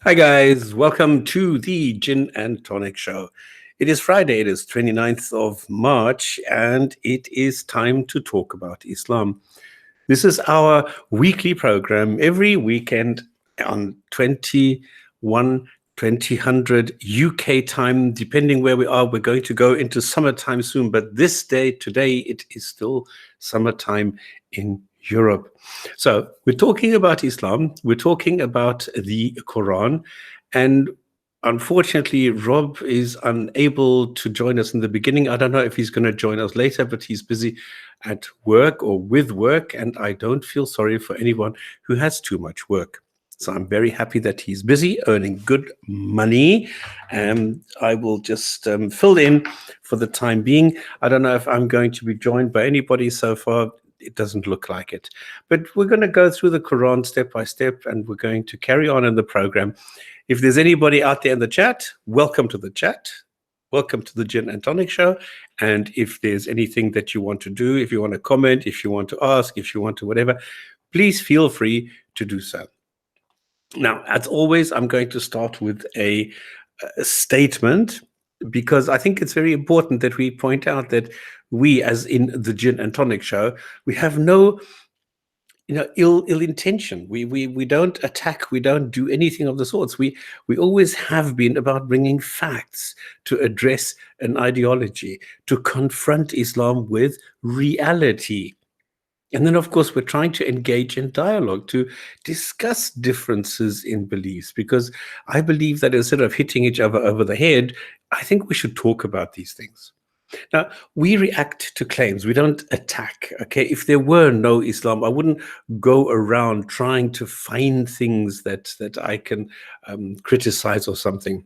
Hi guys, welcome to the Gin and Tonic Show. It is Friday, it is 29th of March, and it is time to talk about Islam. This is our weekly program every weekend on 2000 UK time, depending where we are. We're going to go into summertime soon, but today, it is still summertime in Europe. So we're talking about Islam, we're talking about the Quran, and unfortunately, Rob is unable to join us in the beginning. I don't know if he's going to join us later, but he's busy at work or with work, and I don't feel sorry for anyone who has too much work. So I'm very happy that he's busy earning good money, and I will just fill in for the time being. I don't know if I'm going to be joined by anybody so far. It doesn't look like it. But we're going to go through the Quran step by step, and we're going to carry on in the program. If there's anybody out there in the chat, welcome to the chat. Welcome to the Gin and Tonic Show. And if there's anything that you want to do, if you want to comment, if you want to ask, if you want to whatever, please feel free to do so. Now, as always, I'm going to start with a statement, because I think it's very important that we point out that we, as in the Gin and Tonic Show, we have no ill intention. We don't attack, we don't do anything of the sorts. We always have been about bringing facts to address an ideology, to confront Islam with reality. And then, of course, we're trying to engage in dialogue, to discuss differences in beliefs, because I believe that instead of hitting each other over the head, I think we should talk about these things. Now, we react to claims. We don't attack. Okay, if there were no Islam, I wouldn't go around trying to find things that I can criticize or something.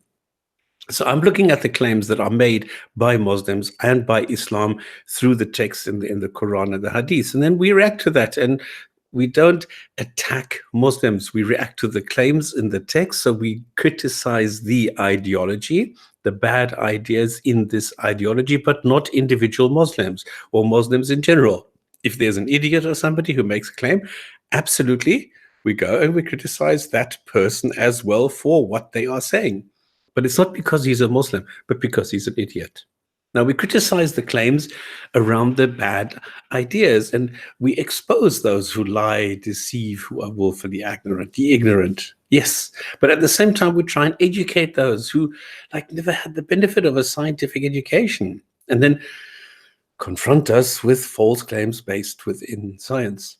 So I'm looking at the claims that are made by Muslims and by Islam through the text in the Quran and the Hadith, and then we react to that. And we don't attack Muslims. We react to the claims in the text. So we criticize the ideology, the bad ideas in this ideology, but not individual Muslims or Muslims in general. If there's an idiot or somebody who makes a claim, absolutely, we go and we criticize that person as well for what they are saying. But it's not because he's a Muslim, but because he's an idiot. Now, we criticize the claims around the bad ideas, and we expose those who lie, deceive, who are willfully ignorant, the ignorant. Yes, but at the same time, we try and educate those who never had the benefit of a scientific education, and then confront us with false claims based within science.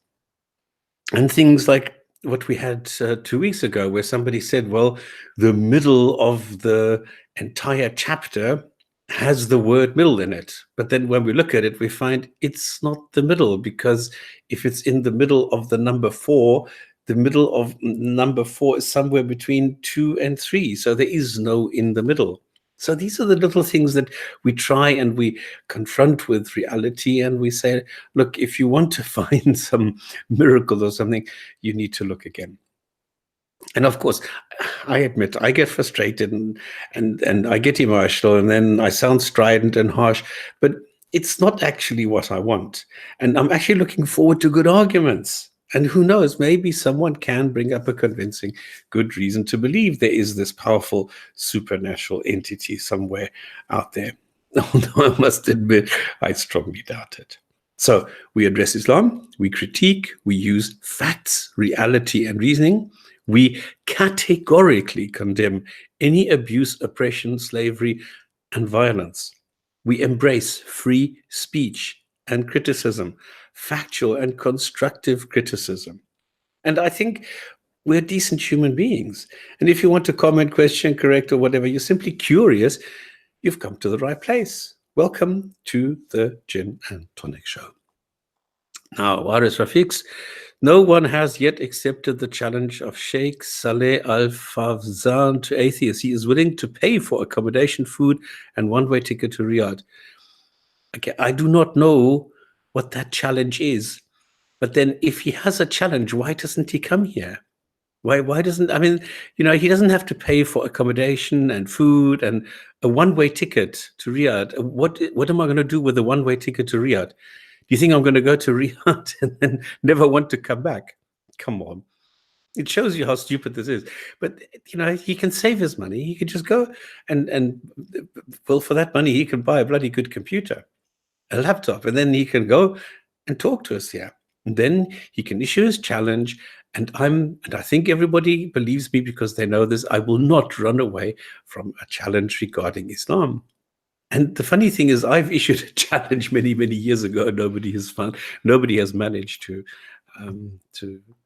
And things like what we had 2 weeks ago, where somebody said, well, the middle of the entire chapter has the word middle in it. But then when we look at it, we find it's not the middle, because if it's in the middle of the number 4, the middle of number 4 is somewhere between 2 and 3. So there is no in the middle. So these are the little things that we try and we confront with reality, and we say, look, if you want to find some miracle or something, you need to look again. And of course, I admit I get frustrated and I get emotional, and then I sound strident and harsh, but it's not actually what I want. And I'm actually looking forward to good arguments. And who knows, maybe someone can bring up a convincing good reason to believe there is this powerful supernatural entity somewhere out there. Although I must admit, I strongly doubt it. So we address Islam, we critique, we use facts, reality, and reasoning. We categorically condemn any abuse, oppression, slavery, and violence. We embrace free speech and criticism, factual and constructive criticism. And I think we're decent human beings. And if you want to comment, question, correct, or whatever, you're simply curious, you've come to the right place. Welcome to the Gin and Tonic Show. Now, Waris Rafiqs, no one has yet accepted the challenge of Sheikh Saleh Al-Fawzan to atheists. He is willing to pay for accommodation, food, and one-way ticket to Riyadh. Okay, I do not know what that challenge is. But then if he has a challenge, why doesn't he come here? Why doesn't, I mean, he doesn't have to pay for accommodation and food and a one-way ticket to Riyadh. What am I going to do with a one-way ticket to Riyadh? Do you think I'm going to go to Riyadh and then never want to come back? Come on. It shows you how stupid this is. But he can save his money. He could just go and well, for that money, he can buy a bloody good computer, a laptop, and then he can go and talk to us here. And then he can issue his challenge. And I think everybody believes me because they know this. I will not run away from a challenge regarding Islam. And the funny thing is, I've issued a challenge many, many years ago. And nobody has managed to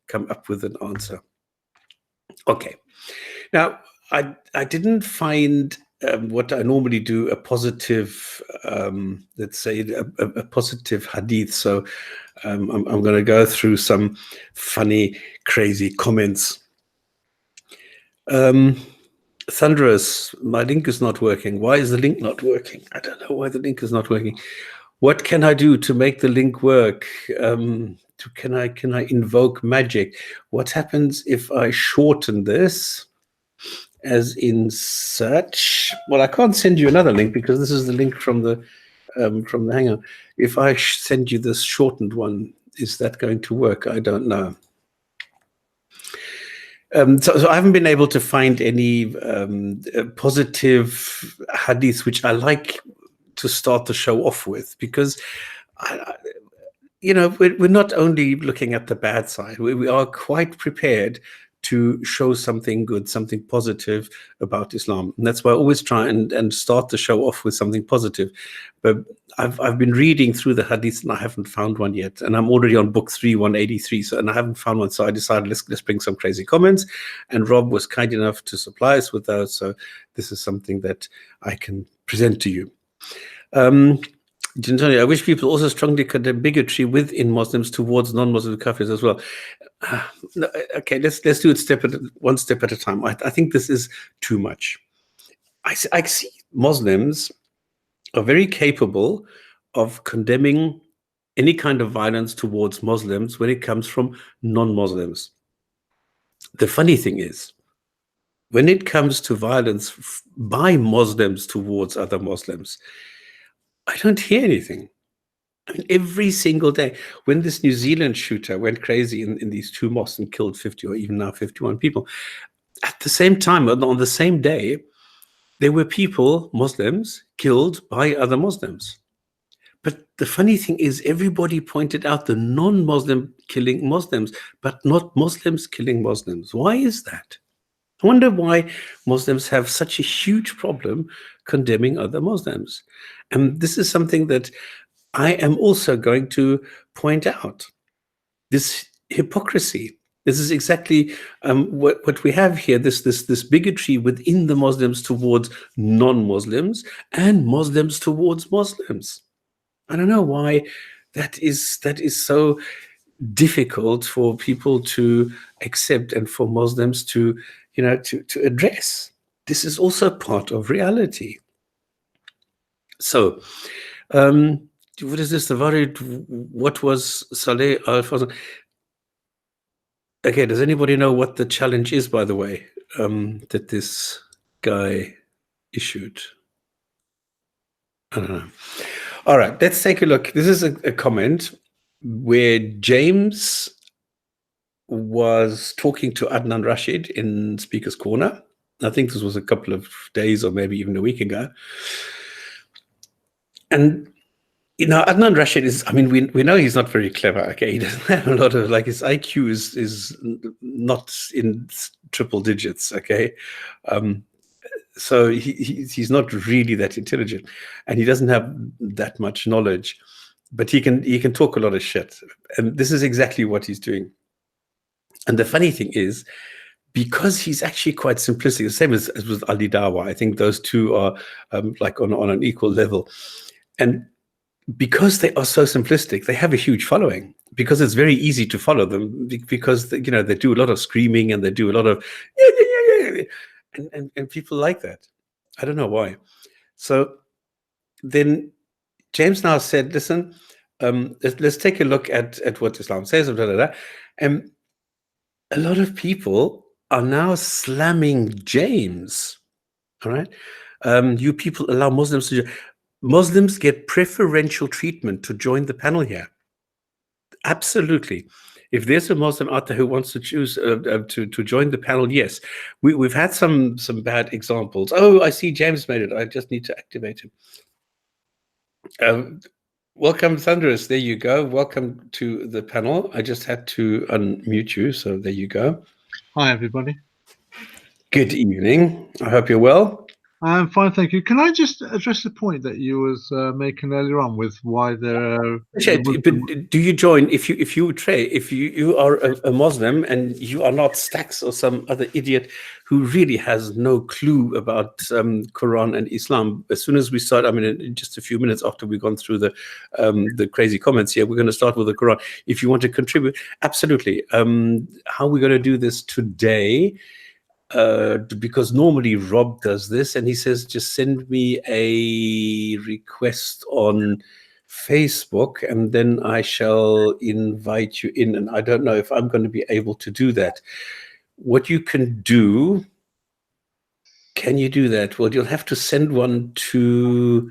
come up with an answer. Okay. Now, I didn't find what I normally do, a positive, let's say, a positive hadith. So I'm going to go through some funny, crazy comments. Thunderous, my link is not working. Why is the link not working? I don't know why the link is not working. What can I do to make the link work? Can I invoke magic? What happens if I shorten this? As in such. Well, I can't send you another link because this is the link from the Hangout. If I send you this shortened one, is that going to work? I don't know. So I haven't been able to find any positive hadiths which I like to start the show off with, because we're not only looking at the bad side. We are quite prepared to show something good, something positive about Islam. And that's why I always try and start the show off with something positive. But I've been reading through the hadith and I haven't found one yet. And I'm already on book 3, 183. And I haven't found one. So I decided let's bring some crazy comments. And Rob was kind enough to supply us with those. So this is something that I can present to you. Jinn&Tonic, I wish people also strongly condemn bigotry within Muslims towards non-Muslim Kafirs as well. No, okay, let's do it one step at a time. I think this is too much. I see Muslims are very capable of condemning any kind of violence towards Muslims when it comes from non-Muslims. The funny thing is, when it comes to violence by Muslims towards other Muslims, I don't hear anything. I mean, every single day, when this New Zealand shooter went crazy in these 2 mosques and killed 50 or even now 51 people, at the same time, on the same day, there were people, Muslims, killed by other Muslims. But the funny thing is, everybody pointed out the non-Muslim killing Muslims, but not Muslims killing Muslims. Why is that? I wonder why Muslims have such a huge problem condemning other Muslims. And this is something that I am also going to point out. This hypocrisy. This is exactly what we have here, this bigotry within the Muslims towards non-Muslims and Muslims towards Muslims. I don't know why that is so difficult for people to accept and for Muslims to address. This is also part of reality. So, what is this? What was Saleh Al-Fawzan? Okay, does anybody know what the challenge is, by the way, that this guy issued? I don't know. All right, let's take a look. This is a comment where James was talking to Adnan Rashid in Speaker's Corner. I think this was a couple of days or maybe even a week ago. And Adnan Rashid is, I mean, we know he's not very clever, okay? He doesn't have a lot of, his IQ is not in triple digits, okay? So he's not really that intelligent, and he doesn't have that much knowledge, but he can talk a lot of shit. And this is exactly what he's doing. And the funny thing is, because he's actually quite simplistic, the same as with Ali Dawa, I think those two are on an equal level. And because they are so simplistic, they have a huge following, because it's very easy to follow them, because they do a lot of screaming and they do a lot of and people like that. I don't know why. So then James now said, listen, let's take a look at what Islam says, and a lot of people are now slamming James. All right, you people allow Muslims get preferential treatment to join the panel here. Absolutely. if there's a Muslim out there who wants to choose to join the panel, yes. We've had some bad examples. Oh, I see James made it. I just need to activate him. Welcome, Thunderous. There you go. Welcome to the panel. I just had to unmute you, so there you go. Hi, everybody. Good evening. I hope you're well. I'm fine, thank you. Can I just address the point that you was making earlier on with why there are... But do you join if you are a Muslim and you are not Stacks or some other idiot who really has no clue about Quran and Islam? As soon as we start, I mean, in just a few minutes after we've gone through the crazy comments here, we're going to start with the Quran. If you want to contribute, absolutely. How we're going to do this today? Because normally Rob does this and he says, just send me a request on Facebook and then I shall invite you in. And I don't know if I'm going to be able to do that. What you can do, can you do that? Well, you'll have to send one to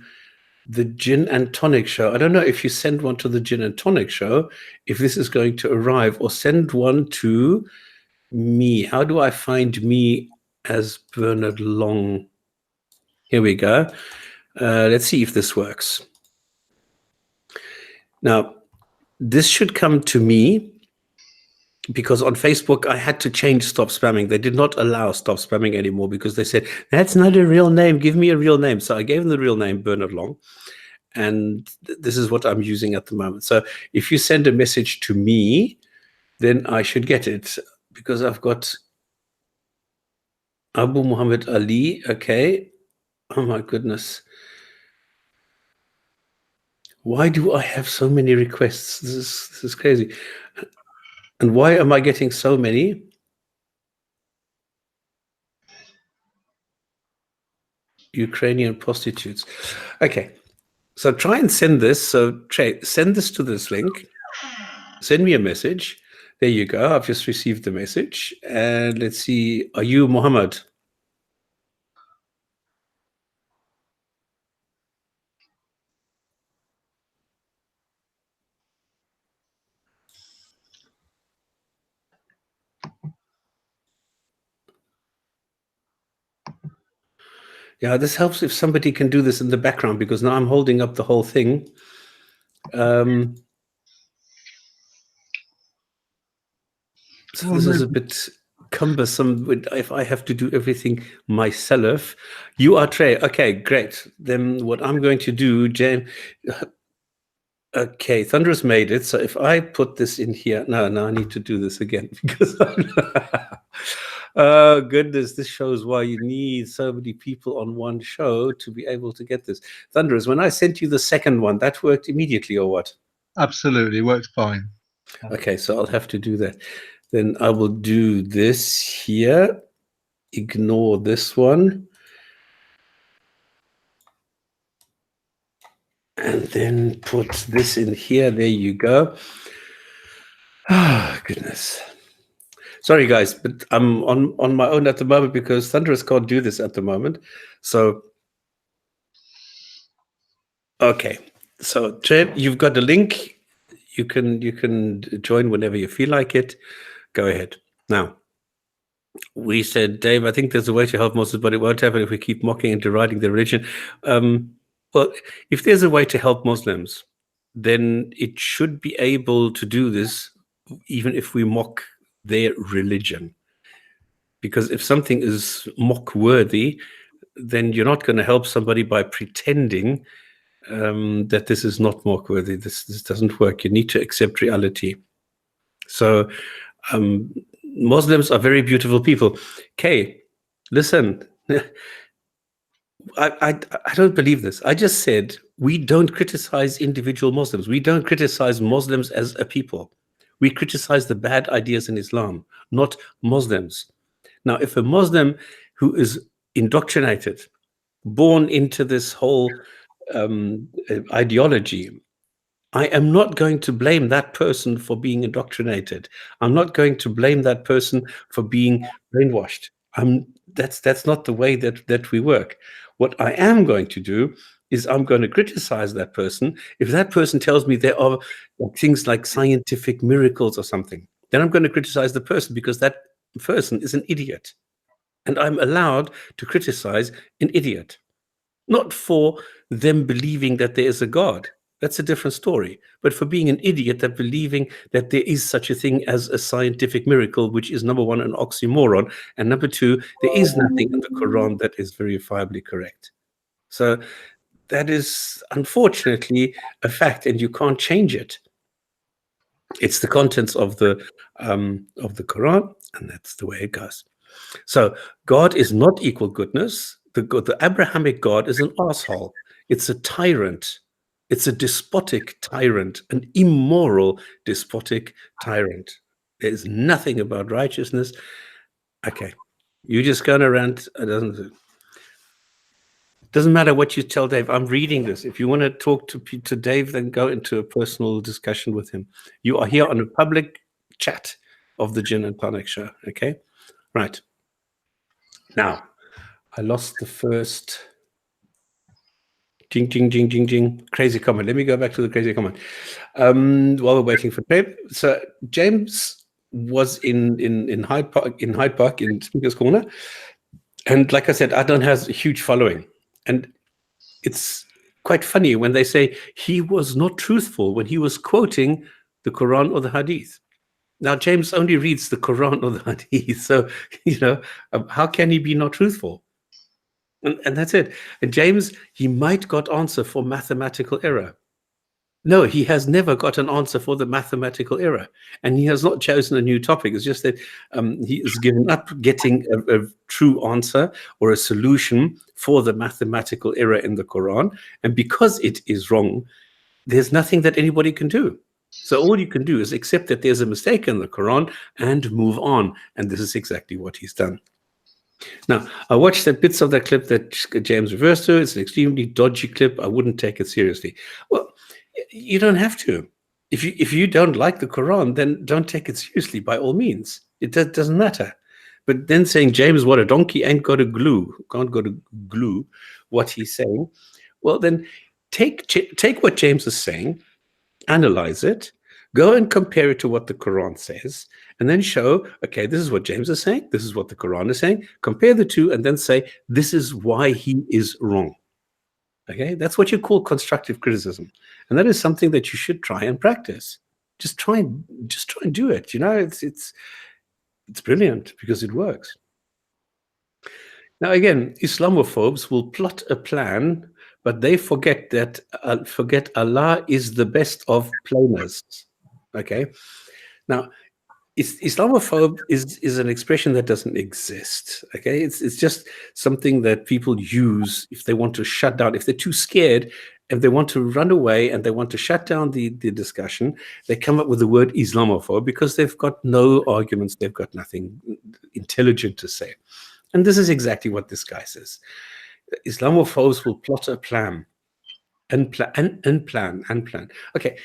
the Jinn&Tonic show. I don't know if you send one to the Jinn&Tonic show, if this is going to arrive, or send one to me. How do I find me as Bernard Long? Here we go. Let's see if this works. Now, this should come to me because on Facebook, I had to change stop spamming. They did not allow stop spamming anymore because they said, that's not a real name. Give me a real name. So I gave them the real name, Bernard Long. And this is what I'm using at the moment. So if you send a message to me, then I should get it because I've got Abu Muhammad Ali. Okay. Oh my goodness. Why do I have so many requests? This is crazy. And why am I getting so many? Ukrainian prostitutes. Okay. So try and send this. So Trey, send this to this link. Send me a message. There you go. I've just received the message. And let's see. Are you Muhammad? Yeah, this helps if somebody can do this in the background because now I'm holding up the whole thing. So this is a bit cumbersome if I have to do everything myself. You are Trey. Okay, great. Then what I'm going to do, James. Okay, Thunderous made it. So if I put this in here, no, I need to do this again because oh goodness, this shows why you need so many people on one show to be able to get this. Thunderous, when I sent you the second one, that worked immediately or what? Absolutely, works fine. Okay, so I'll have to do that. Then I will do this here. Ignore this one. And then put this in here. There you go. Oh, goodness. Sorry, guys, but I'm on my own at the moment because Thunderous can't do this at the moment. So, okay. So, Trent, you've got the link. You can join whenever you feel like it. Go ahead. Now, we said, Dave, I think there's a way to help Muslims, but it won't happen if we keep mocking and deriding their religion. Well, if there's a way to help Muslims, then it should be able to do this even if we mock their religion. Because if something is mock-worthy, then you're not going to help somebody by pretending that this is not mock-worthy. This doesn't work. You need to accept reality. So Muslims are very beautiful people. Kay, listen. I don't believe this. I just said we don't criticize individual Muslims. We don't criticize Muslims as a people. We criticize the bad ideas in Islam, not Muslims. Now, if a Muslim who is indoctrinated, born into this whole ideology, I am not going to blame that person for being indoctrinated. I'm not going to blame that person for being brainwashed. That's not the way that we work. What I am going to do is I'm going to criticize that person if that person tells me there are things like scientific miracles or something. then I'm going to criticize the person because that person is an idiot. And I'm allowed to criticize an idiot, not for them believing that there is a God. That's a different story. But for being an idiot, that believing that there is such a thing as a scientific miracle, which is number one, an oxymoron, and number two, there is nothing in the Quran that is verifiably correct. So that is unfortunately a fact, and you can't change it. It's the contents of the Quran, and that's the way it goes. So God is not equal goodness. The Abrahamic God is an asshole. It's a tyrant. It's a despotic tyrant, an immoral despotic tyrant. There's nothing about righteousness. Okay, you just going around. It doesn't matter what you tell Dave. I'm reading this. If you want to talk to Dave, then go into a personal discussion with him. You are here on a public chat of the Jinn&Tonic show. Okay, right. Now, I lost the first jing, jing, jing, jing, jing. Crazy comment. Let me go back to the crazy comment. While we're waiting for Dave. So James was in Hyde Park, in Speaker's Corner. And like I said, Adnan has a huge following. And it's quite funny when they say he was not truthful when he was quoting the Quran or the Hadith. Now, James only reads the Quran or the Hadith. So, how can he be not truthful? And that's it. And James, he might got answer for mathematical error. No, he has never got an answer for the mathematical error. And he has not chosen a new topic. It's just that he has given up getting a true answer or a solution for the mathematical error in the Quran. And because it is wrong, there's nothing that anybody can do. So all you can do is accept that there's a mistake in the Quran and move on. And this is exactly what he's done. Now, I watched the bits of that clip that James refers to. It's an extremely dodgy clip. I wouldn't take it seriously. Well, you don't have to. If you don't like the Quran, then don't take it seriously by all means. It doesn't matter. But then saying, James, what a donkey, can't go to glue what he's saying. Well, then take what James is saying, analyze it, go and compare it to what the Quran says, and then show, okay, this is what James is saying, this is what the Quran is saying, compare the two, and then say, this is why he is wrong. Okay, that's what you call constructive criticism. And that is something that you should try and practice. Just try and do it. It's brilliant because it works. Now, again, Islamophobes will plot a plan, but they forget Allah is the best of planners. Okay. Now, Islamophobe is an expression that doesn't exist. Okay, it's just something that people use if they want to shut down, if they're too scared, if they want to run away and they want to shut down the discussion, they come up with the word Islamophobe because they've got no arguments, they've got nothing intelligent to say. And this is exactly what this guy says. Islamophobes will plot a plan and plan. Okay,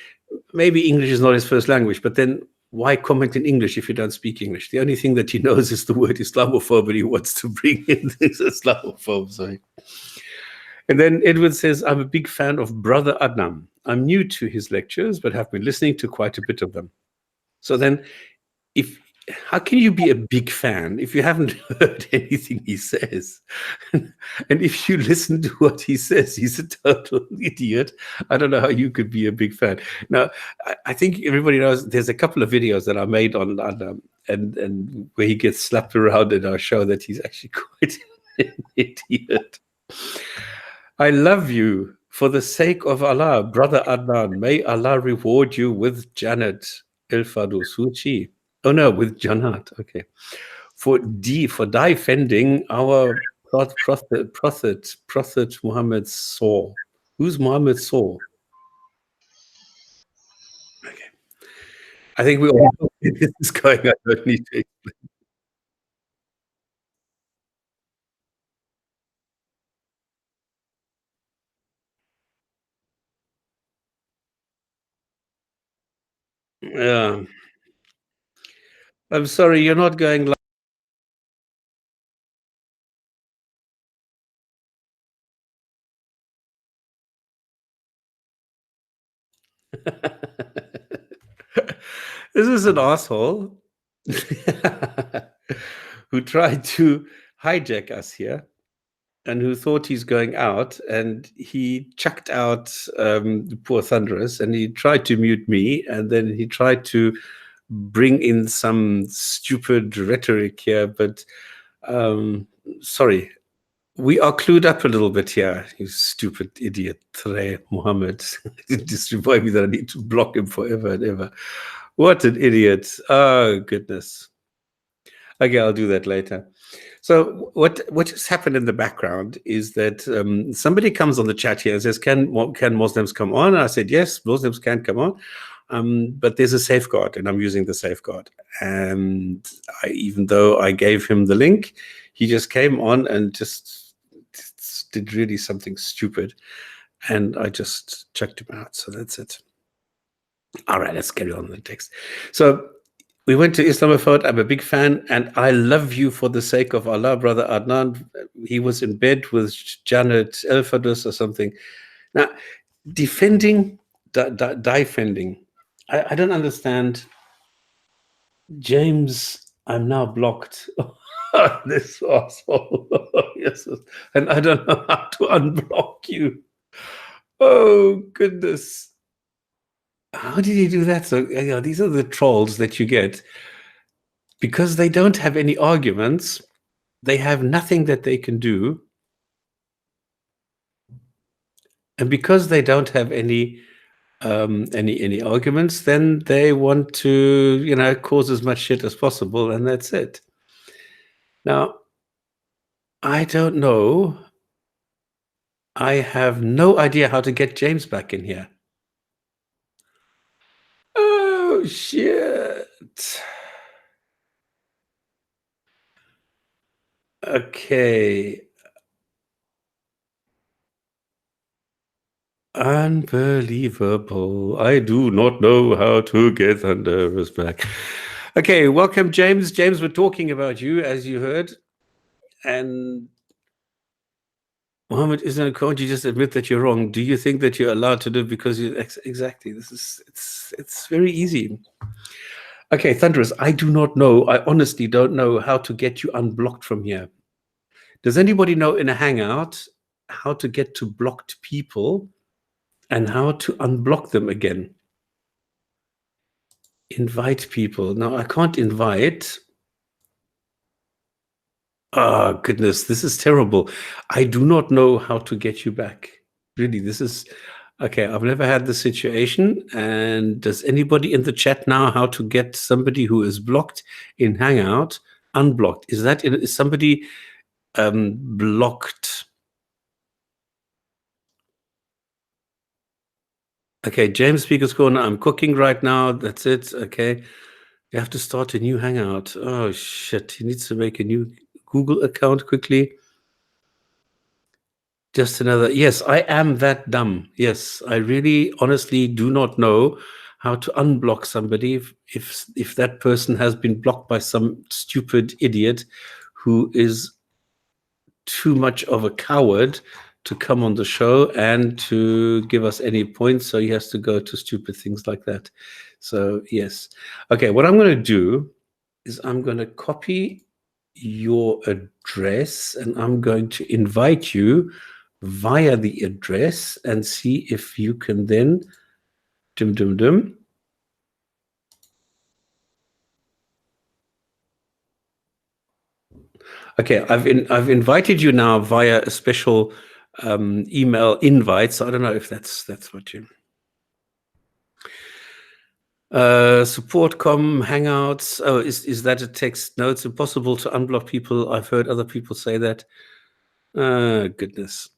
maybe English is not his first language, but then why comment in English if you don't speak English? The only thing that he knows is the word Islamophobe, and he wants to bring in this Islamophobe. Sorry. And then Edward says, I'm a big fan of Brother Adnan. I'm new to his lectures, but have been listening to quite a bit of them. So then, how can you be a big fan if you haven't heard anything he says? And if you listen to what he says, he's a total idiot. I don't know how you could be a big fan. Now, I think everybody knows there's a couple of videos that are made on and where he gets slapped around in our show that he's actually quite an idiot. I love you for the sake of Allah, Brother Adnan. May Allah reward you with Janet El Fadusuchi. Oh no, with Janat. Okay, for defending our prophet Muhammad Saul. Who's Muhammad Saul? Okay, I think we all know where this is going. I don't need to explain. Yeah, I'm sorry, you're not going live. This is an asshole who tried to hijack us here and who thought he's going out, and he chucked out poor Thunderous, and he tried to mute me, and then he tried to bring in some stupid rhetoric here, but sorry, we are clued up a little bit here, you stupid idiot, Tre Muhammad. Just remind me that I need to block him forever and ever. What an idiot. Oh, goodness. Okay, I'll do that later. So what just happened in the background is that somebody comes on the chat here and says, can Muslims come on? And I said, yes, Muslims can come on, but there's a safeguard, and I'm using the safeguard. And even though I gave him the link, he just came on and just did really something stupid, and I just checked him out. So that's it. All right, let's carry on with the text. So we went to Islamophone. I'm a big fan, and I love you for the sake of Allah, brother Adnan. He was in bed with Janet Elfadus or something. Now, defending. I don't understand. James, I'm now blocked. This asshole. Yes, and I don't know how to unblock you. Oh, goodness. How did he do that? So, these are the trolls that you get. Because they don't have any arguments, they have nothing that they can do. And because they don't have any arguments, then they want to, cause as much shit as possible, and that's it. Now, I don't know. I have no idea how to get James back in here. Oh, shit. Okay. Unbelievable. I do not know how to get Thunderous back. Okay, welcome, James. James, we're talking about you, as you heard. And Muhammad, can't you just admit that you're wrong? Do you think that you're allowed to do it because you exactly? It's very easy. Okay, Thunderous, I do not know. I honestly don't know how to get you unblocked from here. Does anybody know in a Hangout how to get to blocked people and how to unblock them again? Invite people. Now, I can't invite. Oh, goodness, this is terrible. I do not know how to get you back. Really, this is... Okay, I've never had this situation. And does anybody in the chat now how to get somebody who is blocked in Hangout unblocked? Is somebody blocked? Okay, James Speaker's Corner, I'm cooking right now. That's it. Okay. You have to start a new Hangout. Oh, shit. He needs to make a new Google account quickly. Just another. Yes, I am that dumb. Yes, I really honestly do not know how to unblock somebody if that person has been blocked by some stupid idiot who is too much of a coward to come on the show and to give us any points. So he has to go to stupid things like that. So, yes. Okay, what I'm going to do is I'm going to copy your address and I'm going to invite you via the address and see if you can then Okay, I've invited you now via a special email invite. So I don't know if that's what you... support.com Hangouts. Oh, is that a text? No, it's impossible to unblock people. I've heard other people say that. Goodness.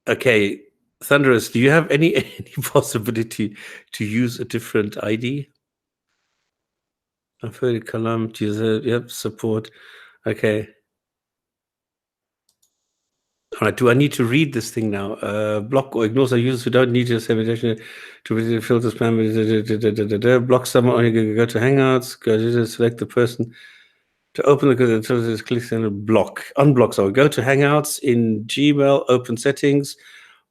Okay, Thunderous, do you have any possibility to use a different ID? I've heard it. Kalam, yep, support. Okay. All right, do I need to read this thing now? Block or ignore some users who don't need your sanitation to filter spam. Block someone, go to Hangouts, go to select the person. To open the click and block. Unblock. So go to Hangouts in Gmail, open settings.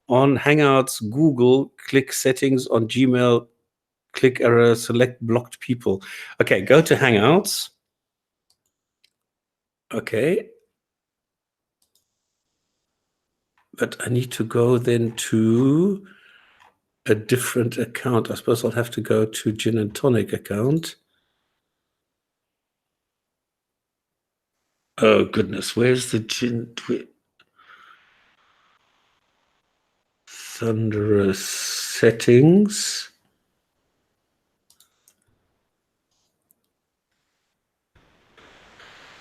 On Hangouts, Google, click settings. On Gmail, click error, select blocked people. Okay, go to Hangouts. Okay. But I need to go then to a different account. I suppose I'll have to go to Jinn&Tonic account. Oh, goodness. Where's the Jinn? Thunderous settings.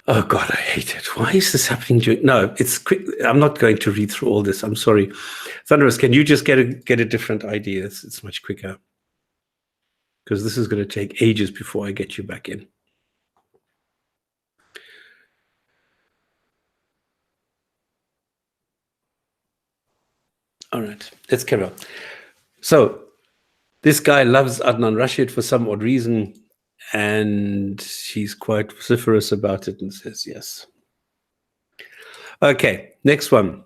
Oh, God, I hate it. Why is this happening during... No, it's quick. I'm not going to read through all this. I'm sorry. Thunderous, can you just get a different ID? It's much quicker. Because this is going to take ages before I get you back in. All right, let's carry on. So this guy loves Adnan Rashid for some odd reason, and he's quite vociferous about it and says yes. Okay, next one.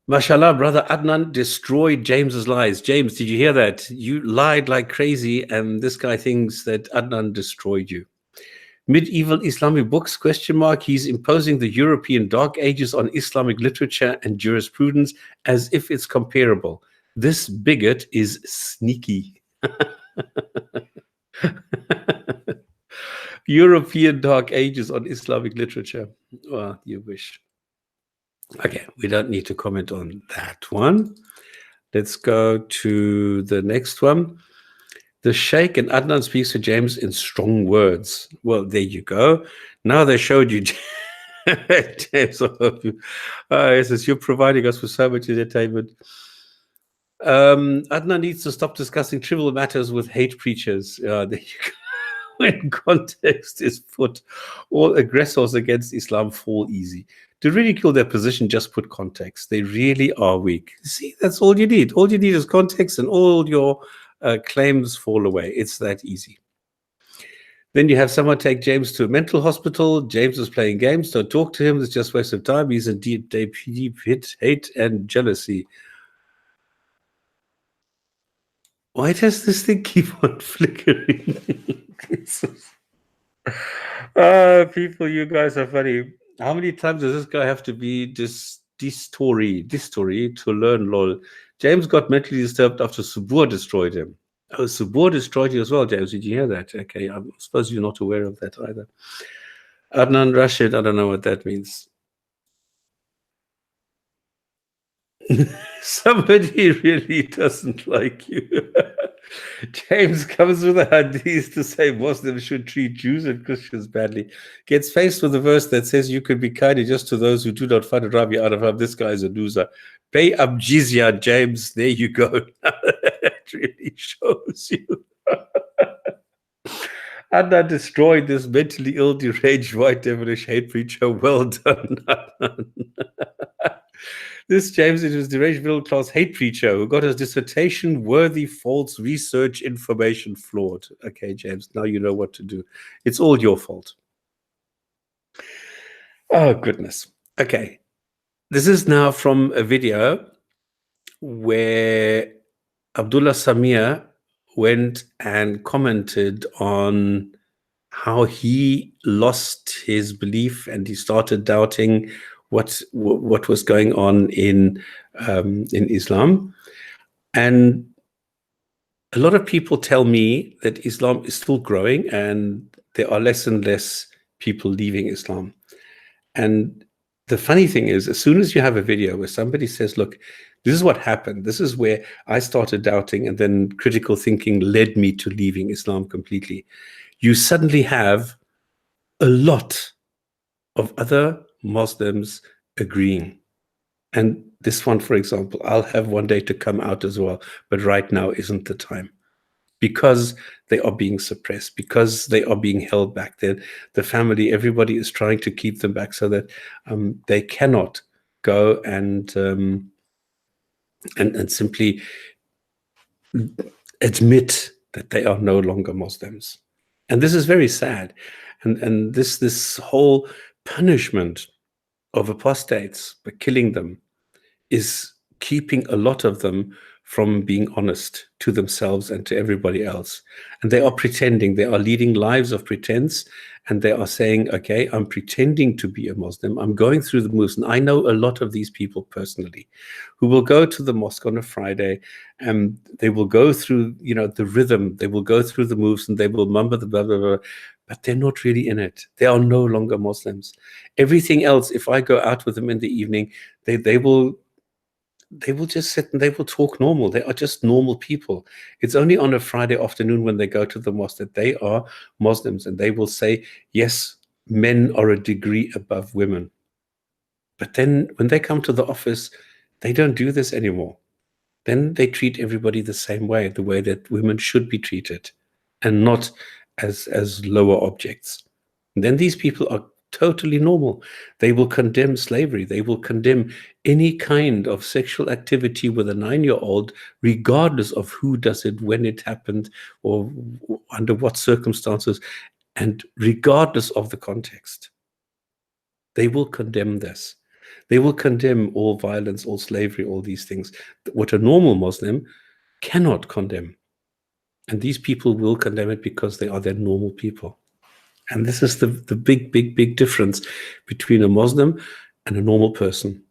Mashallah, brother Adnan destroyed James's lies. James, did you hear that? You lied like crazy, and this guy thinks that Adnan destroyed you. Medieval Islamic books, ? He's imposing the European Dark Ages on Islamic literature and jurisprudence as if it's comparable. This bigot is sneaky. European Dark Ages on Islamic literature. Well, you wish. Okay, we don't need to comment on that one. Let's go to the next one. The Sheikh and Adnan speaks to James in strong words. Well, there you go. Now they showed you, James. Yes, you're providing us with so much entertainment. Adnan needs to stop discussing trivial matters with hate preachers. There you go. When context is put, all aggressors against Islam fall easy. To ridicule their position, just put context. They really are weak. See, that's all you need. All you need is context, and all your claims fall away. It's that easy. Then you have someone take James to a mental hospital. James is playing games. Don't talk to him. It's just a waste of time. He's in deep hate and jealousy. Why does this thing keep on flickering? People, you guys are funny. How many times does this guy have to be this story to learn lol? James got mentally disturbed after Subur destroyed him. Oh, Subur destroyed you as well, James. Did you hear that? Okay, I suppose you're not aware of that either. Adnan Rashid, I don't know what that means. Somebody really doesn't like you. James comes with a hadith to say Muslims should treat Jews and Christians badly. Gets faced with a verse that says you could be kind just to those who do not find a Rabbi out of this guy is a loser. Pay up jizya, James. There you go. That really shows you. Adnan destroyed this mentally ill, deranged, white devilish hate preacher. Well done, Adnan. This James is his deranged middle-class hate preacher who got his dissertation worthy false research information flawed. Okay, James, now you know what to do. It's all your fault. Oh, goodness. Okay. This is now from a video where Abdullah Samir went and commented on how he lost his belief and he started doubting what was going on in Islam. And a lot of people tell me that Islam is still growing and there are less and less people leaving Islam. And the funny thing is, as soon as you have a video where somebody says, look, this is what happened, this is where I started doubting and then critical thinking led me to leaving Islam completely, you suddenly have a lot of other Muslims agreeing. And this one, for example, I'll have one day to come out as well, but right now isn't the time, because they are being suppressed, because they are being held back. The family, everybody is trying to keep them back so that they cannot go and simply admit that they are no longer Muslims. And this is very sad. And this whole punishment of apostates by killing them is keeping a lot of them from being honest to themselves and to everybody else. And they are pretending, they are leading lives of pretense, and they are saying, okay, I'm pretending to be a Muslim, I'm going through the moves. And I know a lot of these people personally who will go to the mosque on a Friday, and they will go through, the rhythm, they will go through the moves, and they will mumble the blah, blah, blah, but they're not really in it. They are no longer Muslims. Everything else, if I go out with them in the evening, they will just sit and they will talk normal. They are just normal people. It's only on a Friday afternoon when they go to the mosque that they are Muslims, and they will say, yes, men are a degree above women. But then when they come to the office, they don't do this anymore. Then they treat everybody the same way, the way that women should be treated, and not as lower objects. And then these people are totally normal. They will condemn slavery. They will condemn any kind of sexual activity with a 9-year-old, regardless of who does it, when it happened, or under what circumstances, and regardless of the context. They will condemn this. They will condemn all violence, all slavery, all these things. What a normal Muslim cannot condemn. And these people will condemn it because they are their normal people. And this is the big, big, big difference between a Muslim and a normal person.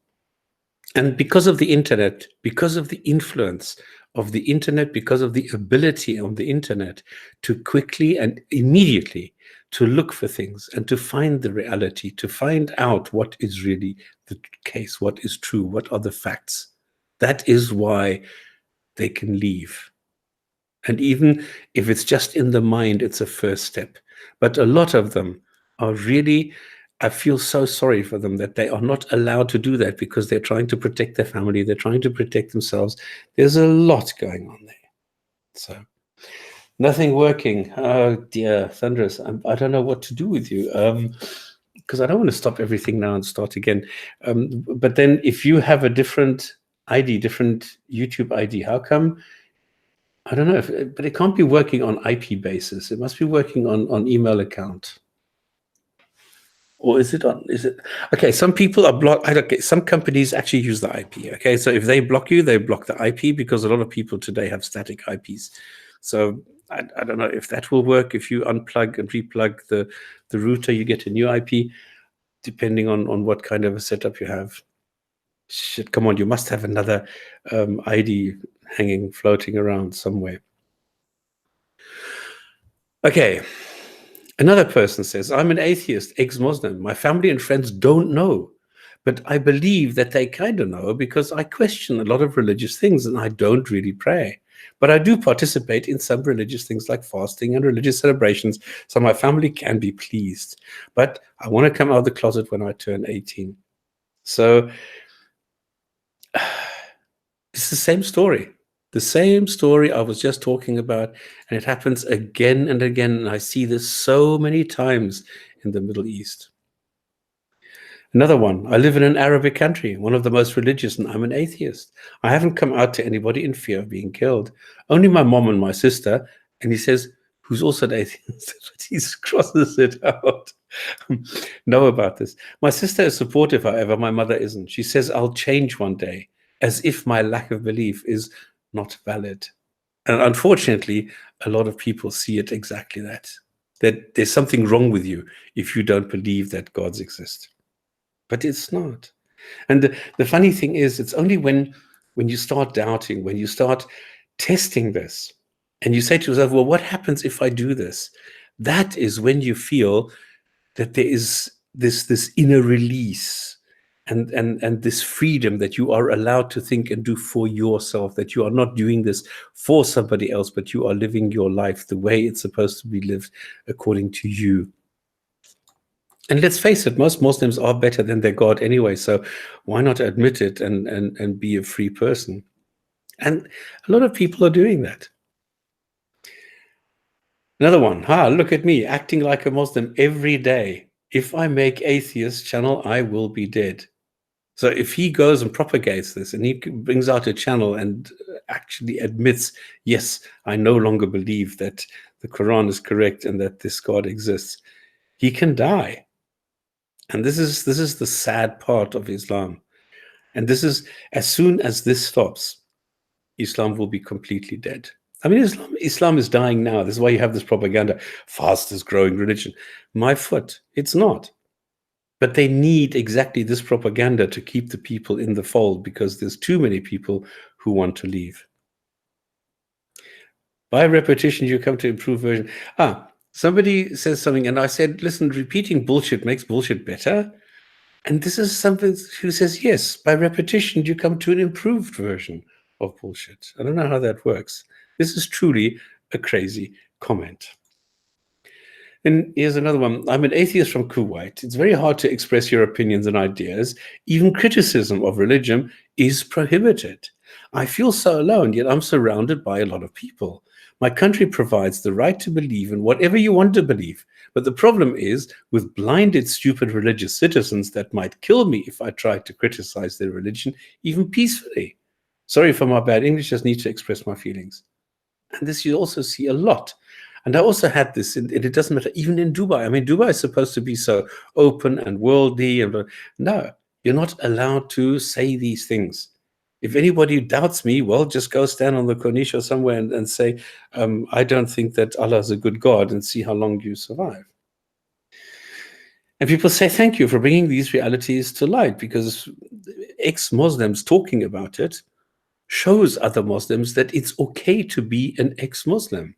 And because of the internet, because of the influence of the internet, because of the ability of the internet to quickly and immediately to look for things and to find the reality, to find out what is really the case, what is true, what are the facts, that is why they can leave. And even if it's just in the mind, it's a first step. But a lot of them are really, I feel so sorry for them that they are not allowed to do that because they're trying to protect their family. They're trying to protect themselves. There's a lot going on there. So nothing working. Oh dear, Thunderous. I don't know what to do with you. Because I don't want to stop everything now and start again. But then if you have a different ID, different YouTube ID, how come? I don't know, but it can't be working on IP basis. It must be working on email account. Or is it okay, some people are blocked. Okay, some companies actually use the IP. Okay, so if they block you, they block the IP, because a lot of people today have static IPs. So I don't know if that will work. If you unplug and replug the router, you get a new IP, depending on what kind of a setup you have. Shit, come on, you must have another ID hanging, floating around somewhere. Okay. Another person says, I'm an atheist, ex-Muslim. My family and friends don't know, but I believe that they kind of know because I question a lot of religious things and I don't really pray. But I do participate in some religious things like fasting and religious celebrations, so my family can be pleased. But I want to come out of the closet when I turn 18. So it's the same story. The same story I was just talking about, and it happens again and again, and I see this so many times in the Middle East. Another one, I live in an Arabic country, one of the most religious, and I'm an atheist. I haven't come out to anybody in fear of being killed. Only my mom and my sister, and he says, who's also an atheist, but he crosses it out. Know about this. My sister is supportive, however, my mother isn't. She says, I'll change one day, as if my lack of belief is not valid. And unfortunately, a lot of people see it exactly that there's something wrong with you if you don't believe that gods exist. But it's not. And the funny thing is, it's only when you start doubting, when you start testing this, and you say to yourself, well, what happens if I do this? That is when you feel that there is this inner release and this freedom that you are allowed to think and do for yourself, that you are not doing this for somebody else, but you are living your life the way it's supposed to be lived according to you. And let's face it, most Muslims are better than their God anyway, so why not admit it and be a free person? And a lot of people are doing that. Another one, look at me, acting like a Muslim every day. If I make atheist channel, I will be dead. So if he goes and propagates this and he brings out a channel and actually admits, yes, I no longer believe that the Quran is correct and that this God exists, he can die. And this is the sad part of Islam. And this is, as soon as this stops, Islam will be completely dead. I mean, Islam is dying now. This is why you have this propaganda, fastest growing religion. My foot, it's not. But they need exactly this propaganda to keep the people in the fold, because there's too many people who want to leave. By repetition, you come to improved version. Somebody says something, and I said, listen, repeating bullshit makes bullshit better. And this is something who says, yes, by repetition, you come to an improved version of bullshit. I don't know how that works. This is truly a crazy comment. And here's another one. I'm an atheist from Kuwait. It's very hard to express your opinions and ideas. Even criticism of religion is prohibited. I feel so alone, yet I'm surrounded by a lot of people. My country provides the right to believe in whatever you want to believe. But the problem is with blinded, stupid religious citizens that might kill me if I tried to criticize their religion, even peacefully. Sorry for my bad English, just need to express my feelings. And this you also see a lot. And I also had this, and it doesn't matter, even in Dubai. I mean, Dubai is supposed to be so open and worldly. No, you're not allowed to say these things. If anybody doubts me, well, just go stand on the Corniche or somewhere and say, I don't think that Allah is a good God, and see how long you survive. And people say, thank you for bringing these realities to light, because ex-Muslims talking about it shows other Muslims that it's okay to be an ex-Muslim.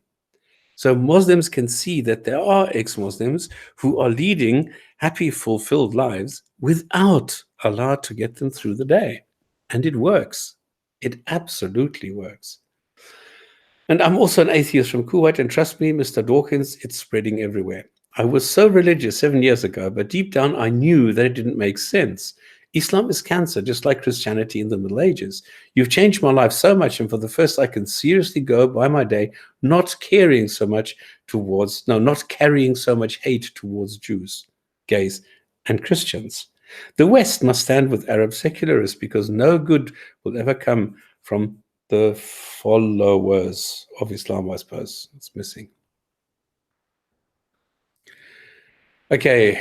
So Muslims can see that there are ex-Muslims who are leading happy, fulfilled lives without Allah to get them through the day. And it works. It absolutely works. And I'm also an atheist from Kuwait, and trust me, Mr. Dawkins, it's spreading everywhere. I was so religious 7 years ago, but deep down I knew that it didn't make sense. Islam is cancer, just like Christianity in the Middle Ages. You've changed my life so much, and for the first I can seriously go by my day not carrying so much hate towards Jews, gays, and Christians. The West must stand with Arab secularists, because no good will ever come from the followers of Islam, I suppose. It's missing. Okay,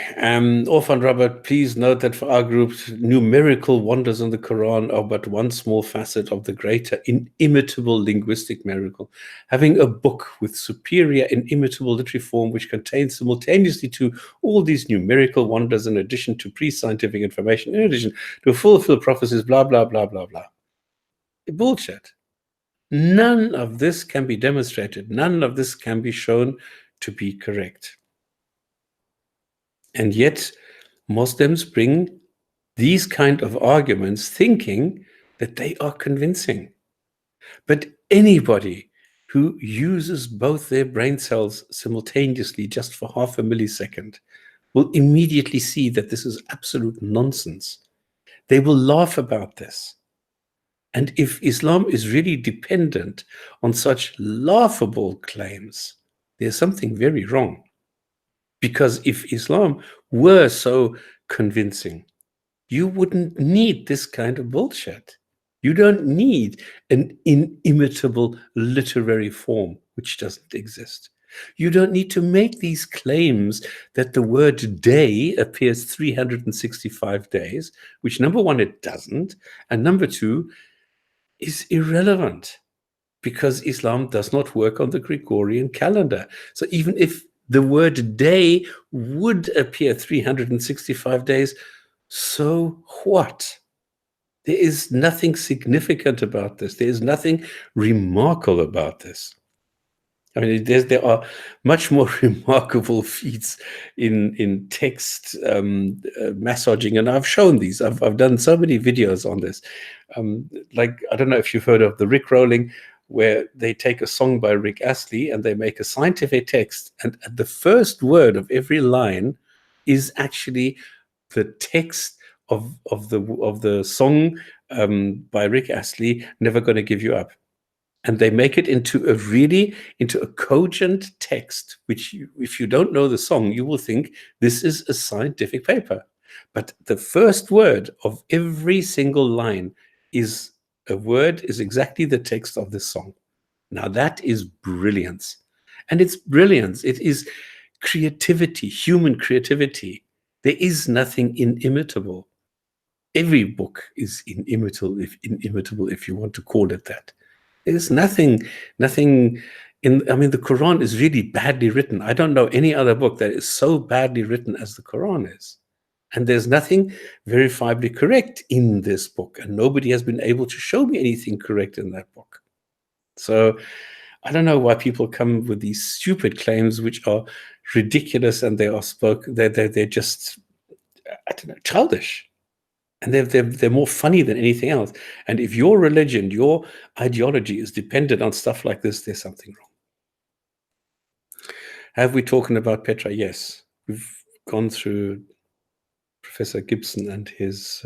Orphan Robert, please note that for our group, numerical wonders in the Quran are but one small facet of the greater inimitable linguistic miracle. Having a book with superior inimitable literary form which contains simultaneously to all these numerical wonders in addition to pre-scientific information, in addition to fulfill prophecies, blah, blah, blah, blah, blah. Bullshit. None of this can be demonstrated. None of this can be shown to be correct. And yet, Muslims bring these kind of arguments thinking that they are convincing. But anybody who uses both their brain cells simultaneously just for half a millisecond will immediately see that this is absolute nonsense. They will laugh about this. And if Islam is really dependent on such laughable claims, there's something very wrong. Because if Islam were so convincing, you wouldn't need this kind of bullshit. You don't need an inimitable literary form, which doesn't exist. You don't need to make these claims that the word day appears 365 days, which number one, it doesn't, and number two, is irrelevant, because Islam does not work on the Gregorian calendar. So even if the word day would appear 365 days, so what? There is nothing significant about this. There is nothing remarkable about this. I mean, there are much more remarkable feats in text massaging, and I've shown these. I've done so many videos on this. Like, I don't know if you've heard of the Rickrolling, where they take a song by Rick Astley and they make a scientific text, and the first word of every line is actually the text of the song by Rick Astley, "Never Gonna Give You Up." And they make it into a cogent text, which if you don't know the song, you will think this is a scientific paper. But the first word of every single line is exactly the text of this song. Now that is brilliance. And it's brilliance. It is creativity, human creativity. There is nothing inimitable. Every book is inimitable, if you want to call it that. There's nothing in, I mean, the Quran is really badly written. I don't know any other book that is so badly written as the Quran is. And there's nothing verifiably correct in this book. And nobody has been able to show me anything correct in that book. So I don't know why people come with these stupid claims, which are ridiculous, and they are they're just, I don't know, childish. And they're more funny than anything else. And if your religion, your ideology is dependent on stuff like this, there's something wrong. Have we talked about Petra? Yes. We've gone through Professor Gibson and his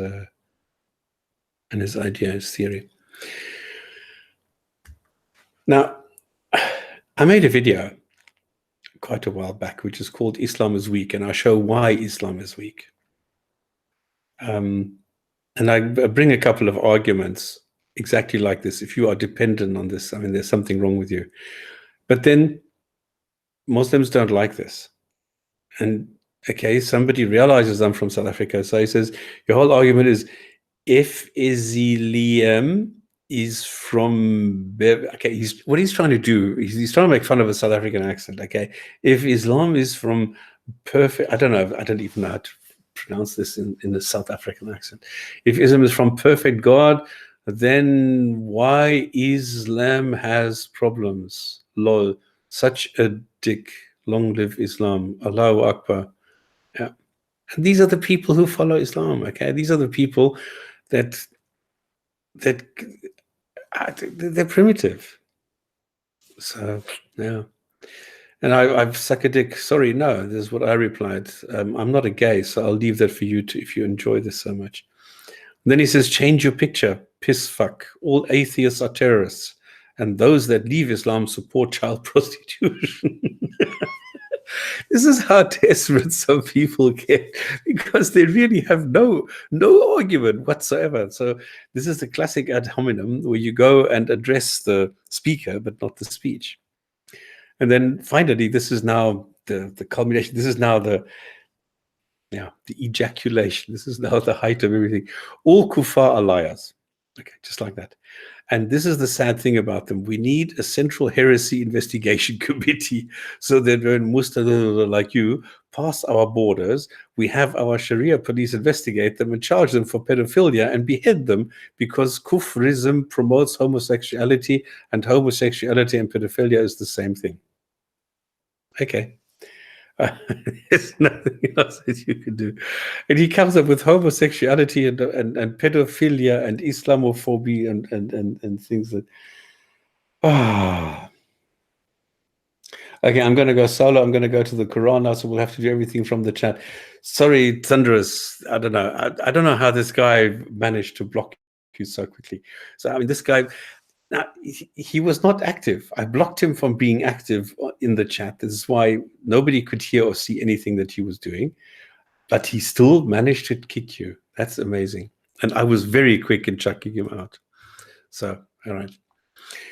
idea, his theory. Now, I made a video quite a while back, which is called Islam is Weak, and I show why Islam is weak. And I bring a couple of arguments exactly like this. If you are dependent on this, I mean, there's something wrong with you. But then Muslims don't like this. And okay, somebody realizes I'm from South Africa. So he says, your whole argument is, if Islam is from, okay, what he's trying to do, he's trying to make fun of a South African accent, okay? If Islam is from perfect, I don't know, I don't even know how to pronounce this in a South African accent. If Islam is from perfect God, then why Islam has problems? Lol, such a dick. Long live Islam. Allahu Akbar. Yeah. And these are the people who follow Islam, okay? These are the people that they're primitive. So, yeah. And I've suck a dick. Sorry, no, this is what I replied. I'm not a gay, so I'll leave that for you to, if you enjoy this so much. And then he says, change your picture, piss fuck. All atheists are terrorists. And those that leave Islam support child prostitution. This is how desperate some people get, because they really have no argument whatsoever. So this is the classic ad hominem, where you go and address the speaker, but not the speech. And then finally, this is now the culmination. This is now the ejaculation. This is now the height of everything. All kuffar are liars. Okay, just like that. And this is the sad thing about them. We need a central heresy investigation committee, so that when Muslims like you pass our borders, we have our Sharia police investigate them and charge them for pedophilia and behead them, because kufrism promotes homosexuality, and homosexuality and pedophilia is the same thing. Okay. There's nothing else that you can do. And he comes up with homosexuality and pedophilia and Islamophobia and things that. Okay, I'm going to go solo. I'm going to go to the Quran now, so we'll have to do everything from the chat. Sorry, Thunderous. I don't know. I don't know how this guy managed to block you so quickly. So, I mean, this guy. Now, he was not active. I blocked him from being active in the chat. This is why nobody could hear or see anything that he was doing. But he still managed to kick you. That's amazing. And I was very quick in chucking him out. So, all right.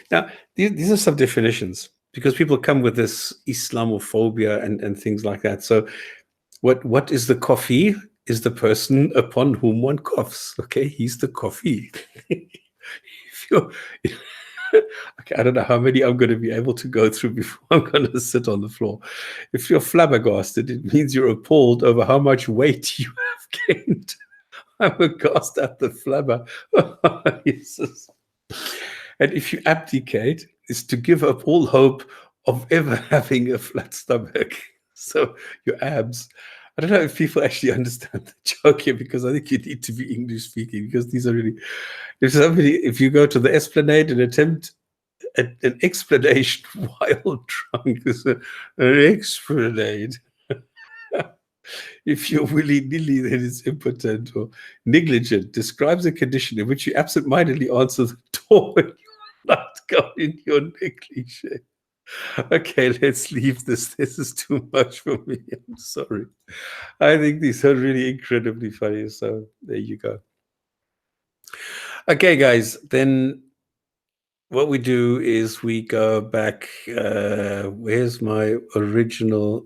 Now, these are some definitions, because people come with this Islamophobia and things like that. So what is the coffee? Is the person upon whom one coughs. Okay, he's the coffee. If you're, okay, I don't know how many I'm going to be able to go through before I'm going to sit on the floor. If you're flabbergasted, it means you're appalled over how much weight you have gained. I'm aghast at the flabber. Jesus. And if you abdicate, it's to give up all hope of ever having a flat stomach. So your abs. I don't know if people actually understand the joke here, because I think you need to be English speaking, because these are really. If you go to the Esplanade and attempt an explanation while drunk, is an explanade. If you're willy-nilly, then it's impotent or negligent. Describes a condition in which you absentmindedly answer the door when you're not going your negligee. Okay, let's leave this. This is too much for me. I'm sorry. I think these are really incredibly funny. So there you go. Okay, guys, then what we do is we go back. Where's my original?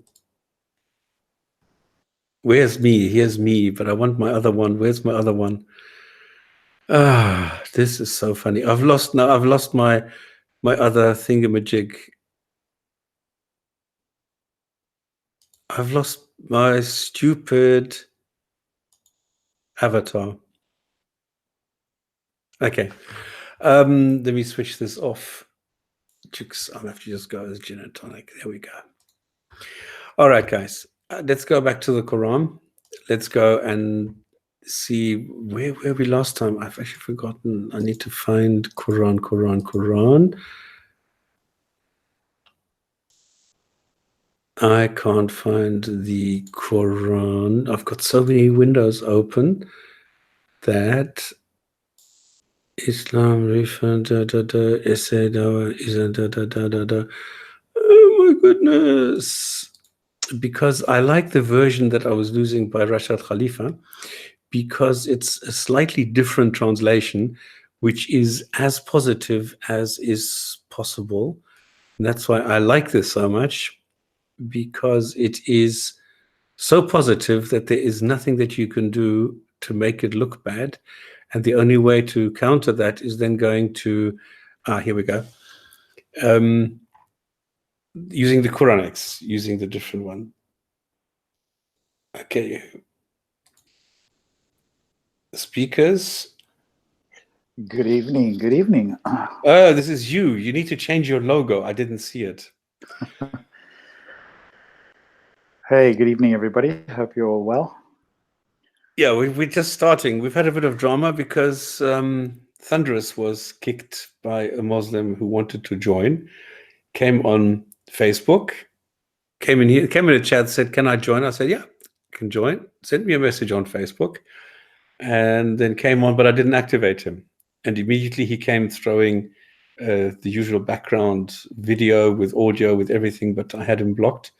Where's me? Here's me, but I want my other one. Where's my other one? Ah, this is so funny. I've lost my other thingamajig. I've lost my stupid avatar. Okay. Let me switch this off. I'll have to just go as Jinn&Tonic. There we go. All right, guys. Let's go back to the Quran. Let's go and see where were we last time. I've actually forgotten. I need to find Quran. I can't find the Quran. I've got so many windows open that Islam refund essay oh my goodness. Because I like the version that I was using by Rashad Khalifa, because it's a slightly different translation, which is as positive as is possible. And that's why I like this so much, because it is so positive that there is nothing that you can do to make it look bad. And the only way to counter that is then going to, here we go, using the Quranics, using the different one. Okay. Speakers. Good evening. Good evening. Oh, this is you. You need to change your logo. I didn't see it. Hey, good evening, everybody. Hope you're all well. Yeah, we're just starting. We've had a bit of drama because Thunderous was kicked by a Muslim who wanted to join, came on Facebook, came in a chat, said, "Can I join?" I said, "Yeah, you can join." Sent me a message on Facebook, and then came on, but I didn't activate him. And immediately he came throwing the usual background video with audio, with everything, but I had him blocked.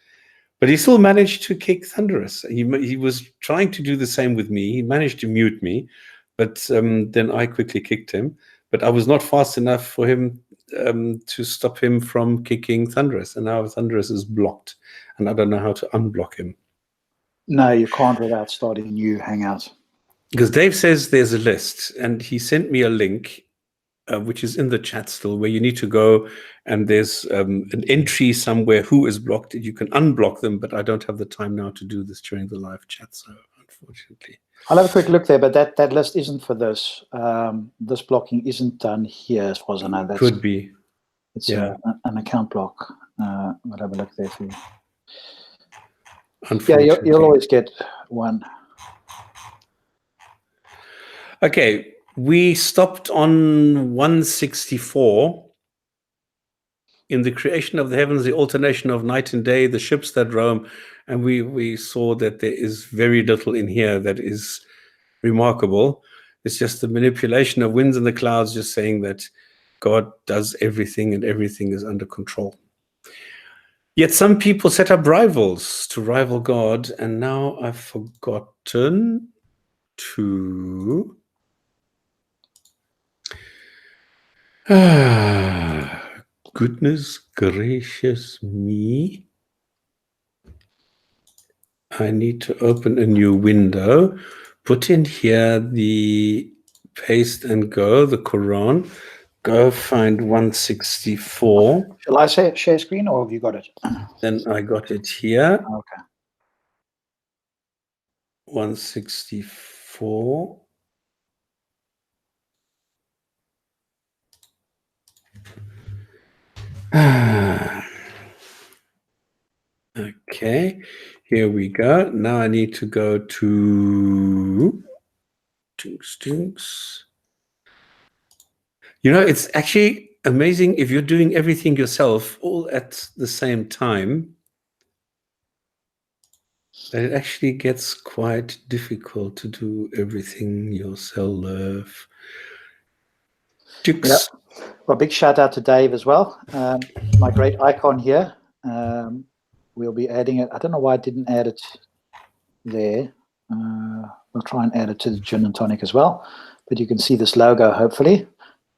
But he still managed to kick Thunderous. He was trying to do the same with me. He managed to mute me, but then I quickly kicked him. But I was not fast enough for him to stop him from kicking Thunderous. And now Thunderous is blocked, and I don't know how to unblock him. No, you can't without starting a new Hangout. Because Dave says there's a list, and he sent me a link, which is in the chat still, where you need to go, and there's an entry somewhere who is blocked. You can unblock them, but I don't have the time now to do this during the live chat, so unfortunately. I'll have a quick look there, but that list isn't for this. This blocking isn't done here, as far as I know. That's, could be. It's yeah. An account block. I'll have a look there for you. Unfortunately. Yeah, you'll always get one. Okay, we stopped on 164. In the creation of the heavens, the alternation of night and day, the ships that roam, and we saw that there is very little in here that is remarkable. It's just the manipulation of winds and the clouds, just saying that God does everything and everything is under control. Yet some people set up rivals to rival God, and now I've forgotten to... goodness gracious me. I need to open a new window, put in here the paste and go, the Quran, go find 164. Shall I share screen, or have you got it? Then I got it here. Okay. 164. Okay, here we go. Now I need to go to Stinks. You know, it's actually amazing if you're doing everything yourself all at the same time, that it actually gets quite difficult to do everything yourself. Yeah. Well, big shout out to Dave as well. My great icon here. We'll be adding it. I don't know why I didn't add it there. We'll try and add it to the Jinn&Tonic as well. But you can see this logo, hopefully.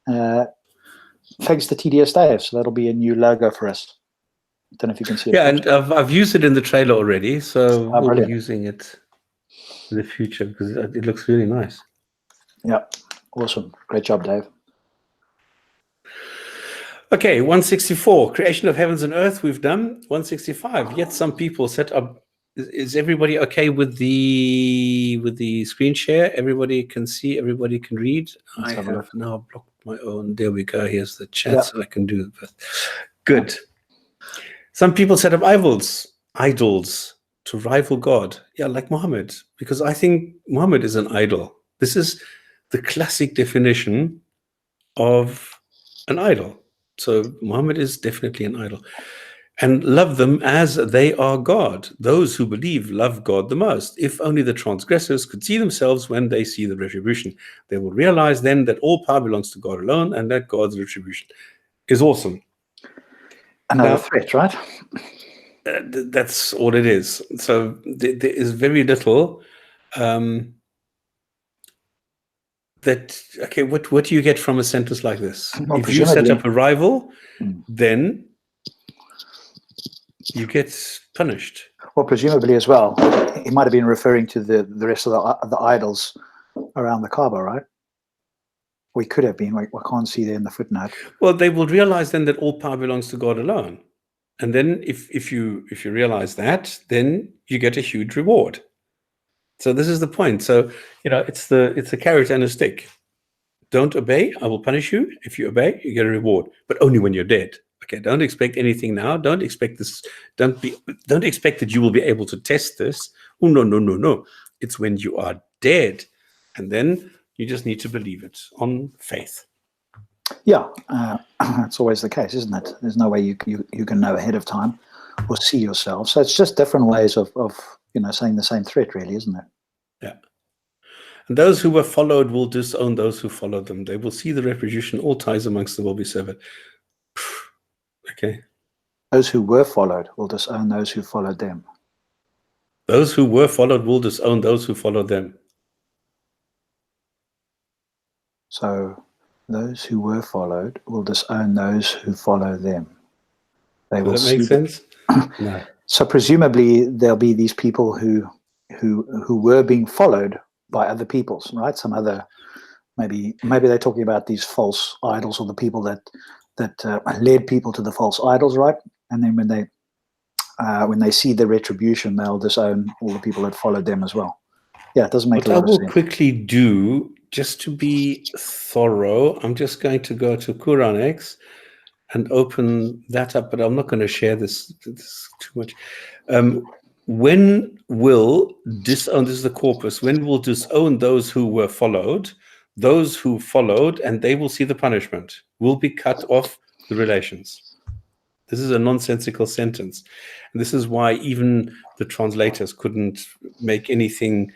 Thanks to TDS Dave. So that'll be a new logo for us. I don't know if you can see it. Yeah, and I've used it in the trailer already. So we'll brilliant. be using it in the future because it looks really nice. Yeah. Awesome. Great job, Dave. Okay, 164, creation of heavens and earth, we've done. 165, yet some people set up. Is everybody okay with the screen share? Everybody can see, everybody can read. Let's I have a have look. now blocked my own. There we go. Here's the chat, Yeah. so I can do it. Good. Some people set up idols to rival God. Yeah, like Muhammad, because I think Muhammad is an idol. This is the classic definition of an idol. So Muhammad is definitely an idol. And love them as they are God. Those who believe love God the most. If only the transgressors could see themselves when they see the retribution. They will realize then that all power belongs to God alone and that God's retribution is awesome. Another Now, threat, right? That's all it is. So there is very little okay, what do you get from a sentence like this? Well, if you set presumably- up a rival, Hmm. then you get punished. Well, presumably as well, he might have been referring to the rest of the idols around the Kaaba, right? We could have been. I can't see there in the footnote. Well, they will realize then that all power belongs to God alone. And then if you realize that, then you get a huge reward. So this is the point. So, it's a carrot and a stick. Don't obey, I will punish you. If you obey, you get a reward, but only when you're dead. Okay, don't expect anything now. Don't expect this. Don't expect that you will be able to test this. Oh, no. It's when you are dead. And then you just need to believe it on faith. Yeah, that's always the case, isn't it? There's no way you can know ahead of time or see yourself. So it's just different ways of saying the same threat, really, isn't it? Yeah. And those who were followed will disown those who followed them. They will see the retribution. All ties amongst them will be severed. Okay. Those who were followed will disown those who followed them. Those who were followed will disown those who followed them. So those who were followed will disown those who follow them. They will Does that make sense? No. So presumably there'll be these people who were being followed by other peoples, right? Some other, maybe they're talking about these false idols, or the people that led people to the false idols, right? And then when they see the retribution, they'll disown all the people that followed them as well. Yeah, it doesn't make a lot of sense. What I will quickly do, just to be thorough, I'm just going to go to Quranic and open that up, but I'm not going to share this too much. When will disown, this is the corpus, when will disown those who were followed, and they will see the punishment, will be cut off the relations. This is a nonsensical sentence. And this is why even the translators couldn't make anything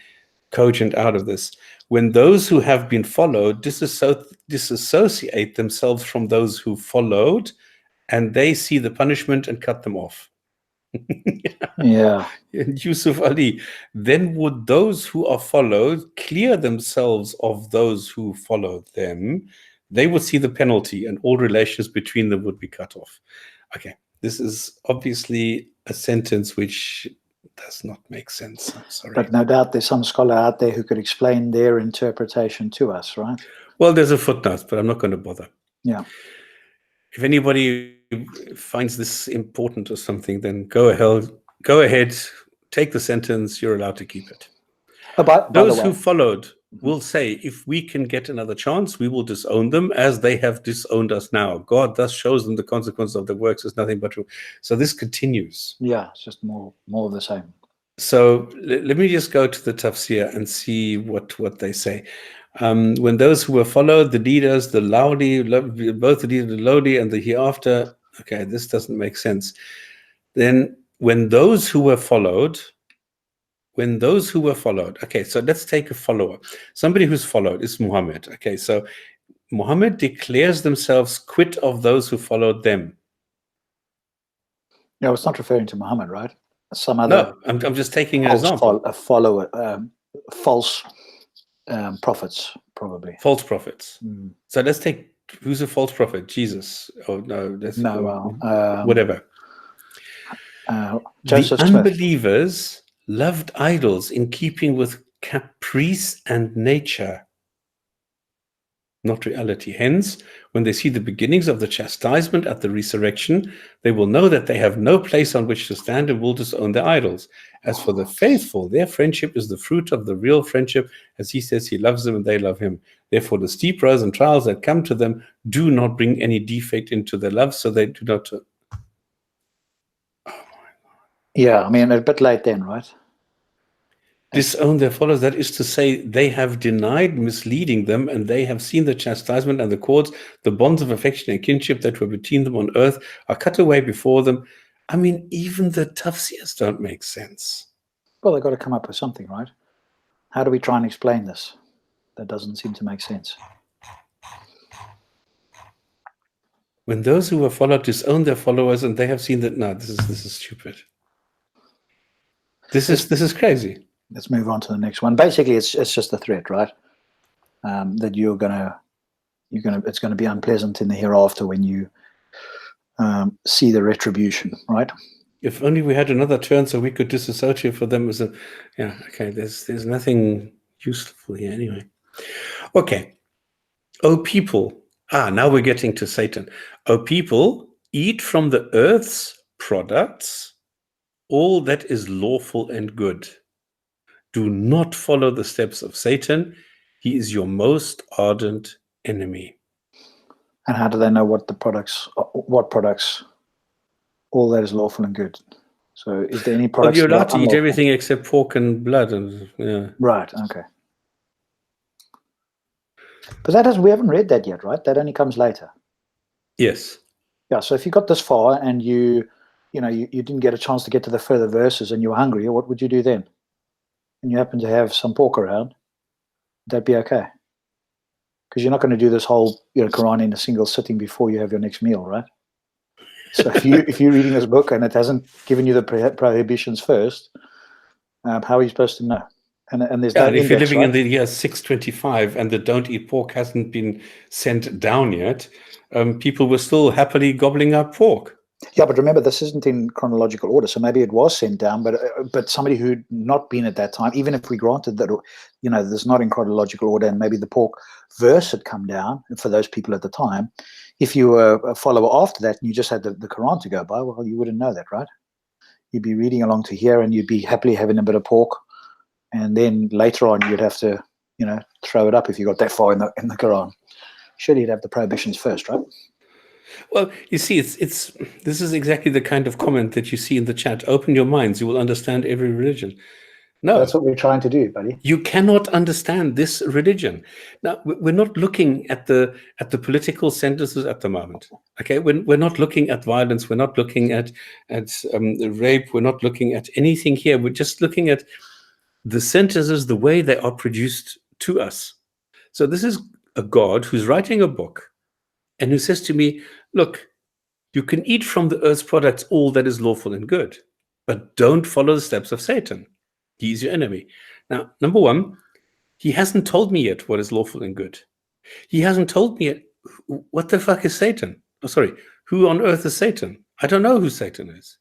cogent out of this. When those who have been followed disassociate themselves from those who followed, and they see the punishment and cut them off. Yeah. And Yusuf Ali, then would those who are followed clear themselves of those who followed them? They would see the penalty, and all relations between them would be cut off. Okay, this is obviously a sentence which does not make sense. I'm sorry. But no doubt there's some scholar out there who could explain their interpretation to us, right? Well, there's a footnote, but I'm not going to bother. Yeah. If anybody finds this important or something, then go ahead, take the sentence, you're allowed to keep it. By Those the way, who followed will say, if we can get another chance, we will disown them as they have disowned us now. God thus shows them the consequence of their works is nothing but true. So this continues. yeah, it's just more of the same. So let me just go to the tafsir and see what they say. When those who were followed, the leaders, the Lowly, both the leader, the Lowly, and the hereafter. Okay, this doesn't make sense. Then when those who were followed, okay, so let's take a follower. Somebody who's followed is Muhammad. Okay, so Muhammad declares themselves quit of those who followed them. No, it's not referring to Muhammad, right? Some other. No, I'm just taking an example. A follower, false prophets, probably. False prophets. Mm. So let's take, who's a false prophet? Jesus. Oh no, that's whatever. Joseph the Smith. Unbelievers loved idols in keeping with caprice and nature. not reality. Hence, when they see the beginnings of the chastisement at the resurrection, they will know that they have no place on which to stand and will disown their idols. As for the faithful, their friendship is the fruit of the real friendship, as he says he loves them and they love him. Therefore, the steep roads and trials that come to them do not bring any defect into their love, so they do not... Yeah, I mean, a bit late then, right? Disown their followers, that is to say, they have denied misleading them, and they have seen the chastisement and the cords, the bonds of affection and kinship that were between them on earth are cut away before them. I mean, even the tafsirs don't make sense. Well, they've got to come up with something, right? How do we try and explain this? That doesn't seem to make sense. When those who were followed disown their followers, and they have seen that, no, this is stupid. This is crazy. Let's move on to the next one. Basically, it's just a threat, right? That it's gonna be unpleasant in the hereafter when you see the retribution, right? If only we had another turn so we could disassociate for them as a, yeah, okay, there's nothing useful here anyway. Okay. O people, now we're getting to Satan. O people, eat from the earth's products all that is lawful and good. Do not follow the steps of Satan. He is your most ardent enemy. And how do they know what products, all that is lawful and good? So is there any products? Well, you're allowed to eat everything except pork and blood. And yeah. Right, okay. But we haven't read that yet, right? That only comes later. Yes. Yeah, so if you got this far and you didn't get a chance to get to the further verses and you were hungry, what would you do then? And you happen to have some pork around, would that be okay? Because you're not going to do this whole Quran in a single sitting before you have your next meal, right? So if you're reading this book and it hasn't given you the prohibitions first, how are you supposed to know? And there's no if you're living right? in the year 625 and the don't eat pork hasn't been sent down yet, people were still happily gobbling up pork. Yeah, but remember, this isn't in chronological order, so maybe it was sent down, but somebody who'd not been at that time, even if we granted that, there's not in chronological order, and maybe the pork verse had come down for those people at the time, if you were a follower after that and you just had the Quran to go by, well, you wouldn't know that, right? You'd be reading along to here and you'd be happily having a bit of pork, and then later on you'd have to, throw it up if you got that far in the Quran. Surely you'd have the prohibitions first, right? Well, you see, this is exactly the kind of comment that you see in the chat. Open your minds, you will understand every religion. No, that's what we're trying to do, buddy. You cannot understand this religion. Now, we're not looking at the political sentences at the moment. Okay, we're not looking at violence. We're not looking at rape. We're not looking at anything here. We're just looking at the sentences, the way they are produced to us. So this is a God who's writing a book and who says to me, look, you can eat from the earth's products all that is lawful and good, but don't follow the steps of Satan. He is your enemy. Now, number one, he hasn't told me yet what is lawful and good. He hasn't told me yet what the fuck is Satan. Oh, sorry, who on earth is Satan? I don't know who Satan is.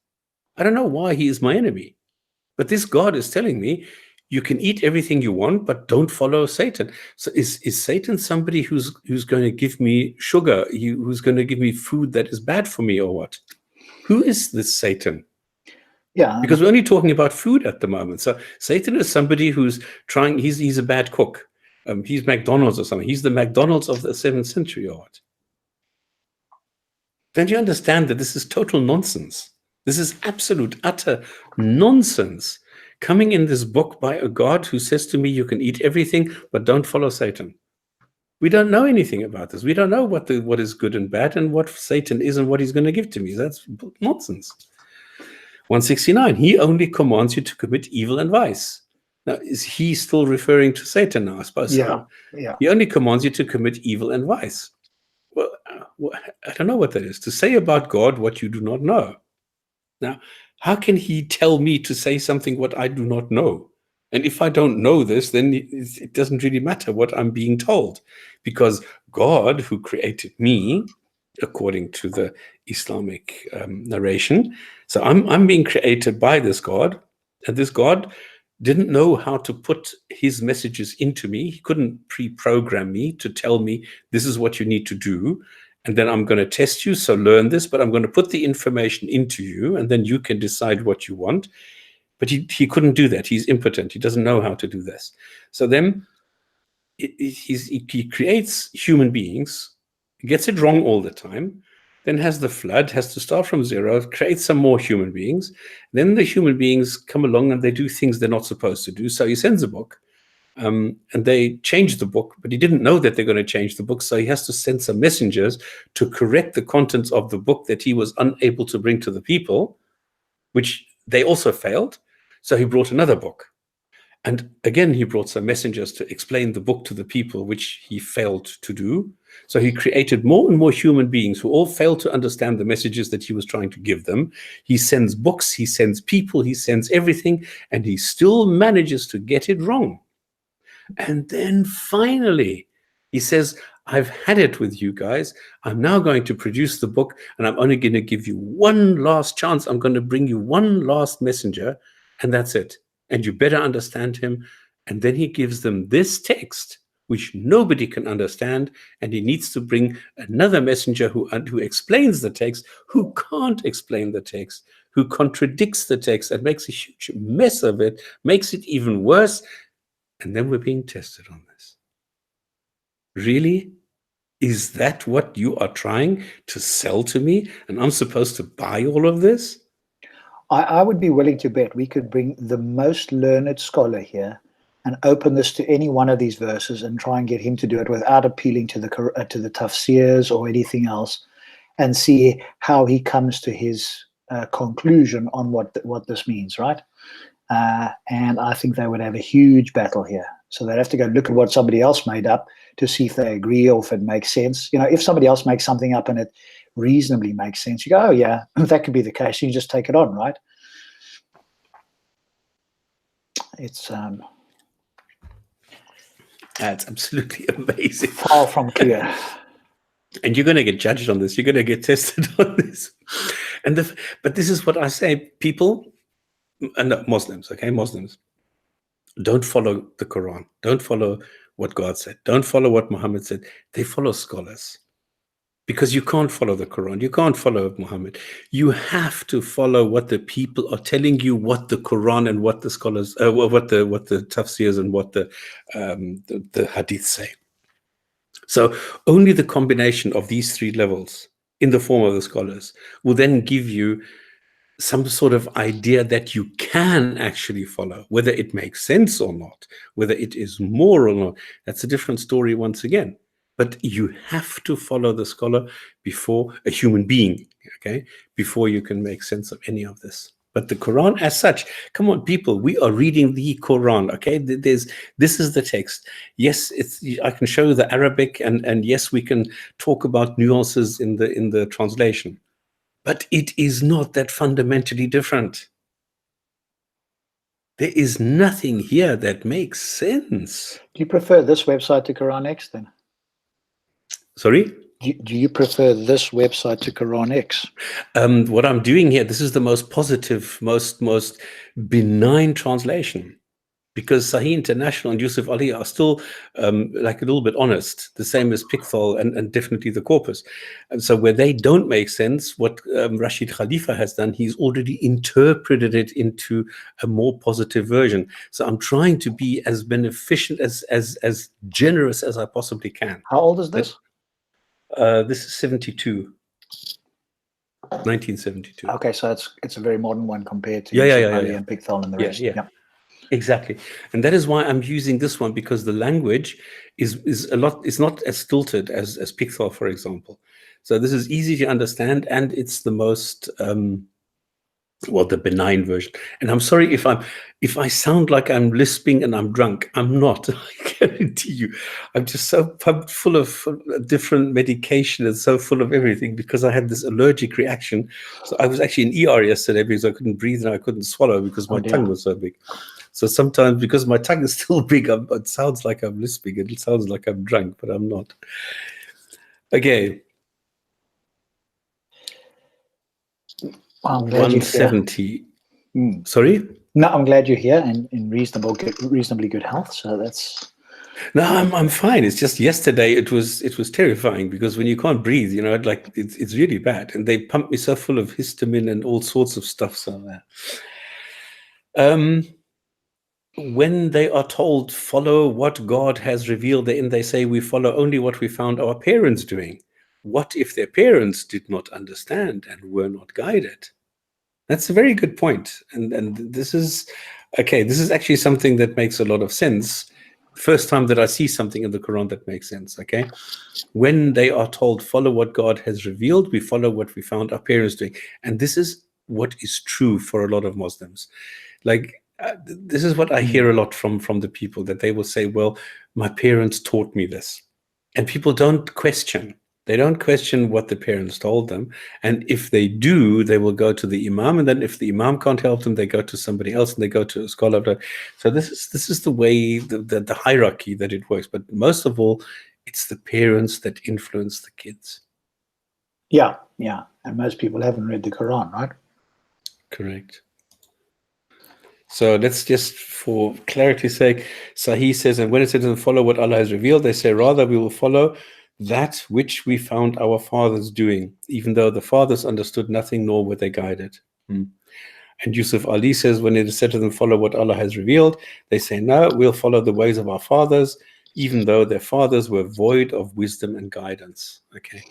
I don't know why he is my enemy. But this God is telling me, you can eat everything you want, but don't follow Satan. So is Satan somebody who's going to give me sugar, who's going to give me food that is bad for me, or what? Who is this Satan? Yeah, because we're only talking about food at the moment. So Satan is somebody who's trying. He's a bad cook. He's McDonald's or something. He's the McDonald's of the 7th century, or what? Don't you understand that this is total nonsense? This is absolute, utter nonsense coming in this book by a God who says to me, you can eat everything, but don't follow Satan. We don't know anything about this. We don't know what is good and bad and what Satan is and what he's going to give to me. That's nonsense. 169, he only commands you to commit evil and vice. Now, is he still referring to Satan now? I suppose. Yeah. He only commands you to commit evil and vice. Well, I don't know what that is. To say about God what you do not know. Now, how can he tell me to say something what I do not know? And if I don't know this, then it doesn't really matter what I'm being told, because God, who created me, according to the Islamic narration, so I'm being created by this God, and this God didn't know how to put his messages into me. He couldn't pre-program me to tell me this is what you need to do, and then I'm going to test you, so learn this, but I'm going to put the information into you, and then you can decide what you want. But he couldn't do that. He's impotent. He doesn't know how to do this. So then he creates human beings, gets it wrong all the time, then has the flood, has to start from zero, create some more human beings. Then the human beings come along and they do things they're not supposed to do. So he sends a book, and they change the book, but he didn't know that they're going to change the book. So he has to send some messengers to correct the contents of the book that he was unable to bring to the people, which they also failed. So he brought another book. And again, he brought some messengers to explain the book to the people, which he failed to do. So he created more and more human beings who all failed to understand the messages that he was trying to give them. He sends books, he sends people, he sends everything, and he still manages to get it wrong. And then finally, he says, I've had it with you guys. I'm now going to produce the book, and I'm only going to give you one last chance. I'm going to bring you one last messenger, and that's it. And you better understand him. And then he gives them this text, which nobody can understand, and he needs to bring another messenger who explains the text, who can't explain the text, who contradicts the text and makes a huge mess of it, makes it even worse. And then we're being tested on this. Really? Is that what you are trying to sell to me? And I'm supposed to buy all of this? I would be willing to bet we could bring the most learned scholar here and open this to any one of these verses and try and get him to do it without appealing to the tafsirs or anything else, and see how he comes to his conclusion on what this means, right? And I think they would have a huge battle here. So they'd have to go look at what somebody else made up to see if they agree or if it makes sense. You know, if somebody else makes something up and it reasonably makes sense, you go, oh yeah, that could be the case. You just take it on, right? It's that's absolutely amazing. Far from clear. And you're going to get judged on this. You're going to get tested on this. But this is what I say, people, and no, Muslims, okay, Muslims, don't follow the Quran. Don't follow what God said. Don't follow what Muhammad said. They follow scholars. Because you can't follow the Quran. You can't follow Muhammad. You have to follow what the people are telling you, what the Quran and what the scholars, what the tafsirs and what the hadith say. So only the combination of these three levels in the form of the scholars will then give you some sort of idea that you can actually follow, whether it makes sense or not, whether it is more or not. That's a different story once again. But you have to follow the scholar before a human being, okay, before you can make sense of any of this. But the Quran as such, come on, people, we are reading the Quran, okay? This is the text. Yes, I can show you the Arabic, and yes, we can talk about nuances in the translation. But it is not that fundamentally different. There is nothing here that makes sense. Do you prefer this website to Quranic then? Sorry? Do you prefer this website to Quranic? What I'm doing here, this is the most positive, most benign translation, because Sahih International and Yusuf Ali are still like a little bit honest, the same as Pickthall and definitely the Corpus. And so where they don't make sense, what Rashid Khalifa has done, he's already interpreted it into a more positive version. So I'm trying to be as beneficent, as generous as I possibly can. How old is this? This is 1972. Okay, so it's a very modern one compared to Yeah. and Pickthall and the rest. Yeah. Exactly. And that is why I'm using this one, because the language is a lot, it's not as stilted as Pickthall, for example. So this is easy to understand, and it's the most the benign version. And I'm sorry if I sound like I'm lisping and I'm drunk. I'm not. I guarantee you. I'm just so pumped full of different medication and so full of everything, because I had this allergic reaction. So I was actually in ER yesterday because I couldn't breathe and I couldn't swallow because my tongue was so big. So sometimes, because my tongue is still big, it sounds like I'm lisping. It sounds like I'm drunk, but I'm not. Okay. 170. Sorry? No, I'm glad you're here and in reasonably good health. So that's. No, I'm fine. It's just yesterday it was terrifying because when you can't breathe, you know, like it's really bad, and they pumped me so full of histamine and all sorts of stuff. So when they are told follow what God has revealed, and they say we follow only what we found our parents doing. What if their parents did not understand and were not guided? That's a very good point, and this is okay. This is actually something that makes a lot of sense. First time that I see something in the Quran that makes sense. Okay, when they are told follow what God has revealed, we follow what we found our parents doing, and this is what is true for a lot of Muslims. Like this is what I hear a lot from the people, that they will say, well, my parents taught me this, and people don't question. They don't question what the parents told them. And if they do, they will go to the imam. And then if the imam can't help them, they go to somebody else and they go to a scholar. So this is the way, the hierarchy that it works. But most of all, it's the parents that influence the kids. Yeah. And most people haven't read the Quran, right? Correct. So let's just, for clarity's sake, Sahih says, and when it says follow what Allah has revealed, they say, rather we will follow that which we found our fathers doing, even though the fathers understood nothing, nor were they guided. And Yusuf Ali says, when it is said to them, follow what Allah has revealed, they say, no, we'll follow the ways of our fathers, even though their fathers were void of wisdom and guidance. Okay.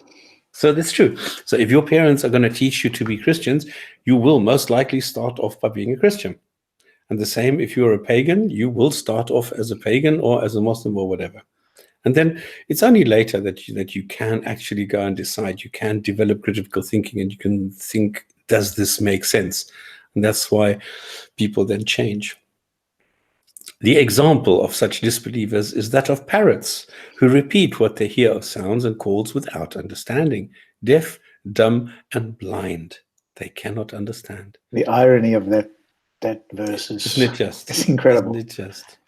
So that's true. So if your parents are going to teach you to be Christians, you will most likely start off by being a Christian. And the same, if you're a pagan, you will start off as a pagan or as a Muslim or whatever. And then it's only later that you can actually go and decide. You can develop critical thinking and you can think, does this make sense? And that's why people then change. The example of such disbelievers is that of parrots who repeat what they hear of sounds and calls without understanding. Deaf, dumb, and blind. They cannot understand. The irony of that verse is, isn't it just? It's incredible. Isn't it just?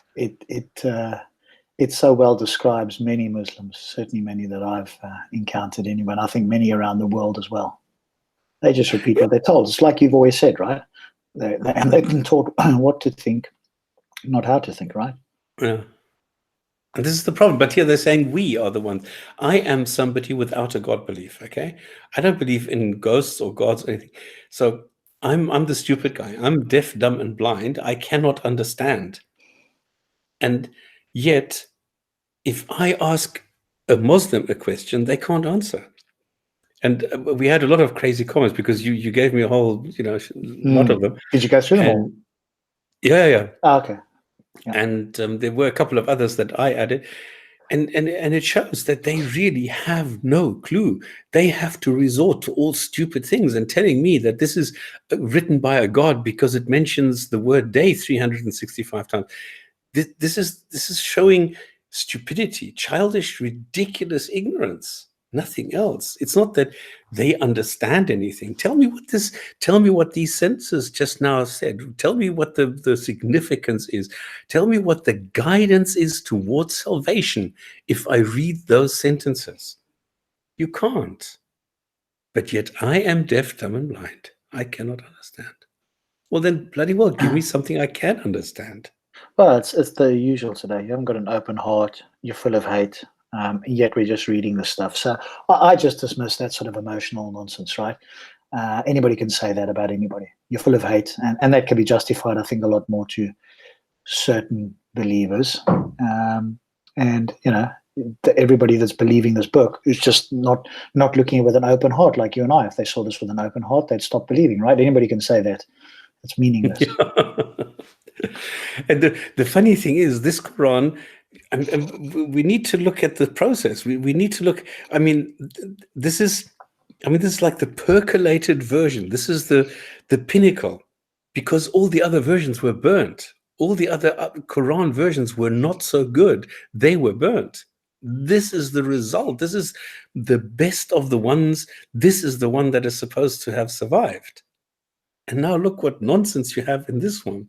It so well describes many Muslims, certainly many that I've encountered anyway, and I think many around the world as well. They just repeat what they're told. It's like you've always said, right? And they've been taught what to think, not how to think, right? Yeah. And this is the problem. But here they're saying we are the ones. I am somebody without a God belief, okay? I don't believe in ghosts or gods or anything. So I'm the stupid guy. I'm deaf, dumb, and blind. I cannot understand. And yet, if I ask a Muslim a question, they can't answer. And we had a lot of crazy comments because you gave me a whole, lot of them. Did you go through them all? Yeah. Oh, okay. Yeah. And there were a couple of others that I added. And it shows that they really have no clue. They have to resort to all stupid things, and telling me that this is written by a God because it mentions the word day 365 times. This is showing stupidity, childish, ridiculous ignorance. Nothing else. It's not that they understand anything. Tell me what these sentences just now said. Tell me what the significance is. Tell me what the guidance is towards salvation if I read those sentences. You can't. But yet I am deaf, dumb, and blind. I cannot understand. Well, then bloody well, give me something I can understand. Well, it's the usual today. You haven't got an open heart. You're full of hate. Yet we're just reading this stuff. So I just dismiss that sort of emotional nonsense, right? Anybody can say that about anybody. You're full of hate. And that can be justified, I think, a lot more to certain believers. And, everybody that's believing this book is just not looking with an open heart like you and I. If they saw this with an open heart, they'd stop believing, right? Anybody can say that. It's meaningless. And the funny thing is, this Quran, and we need to look at the process. We need to look. This is like the percolated version. This is the pinnacle, because all the other versions were burnt. All the other Quran versions were not so good. They were burnt. This is the result. This is the best of the ones. This is the one that is supposed to have survived. And now look what nonsense you have in this one.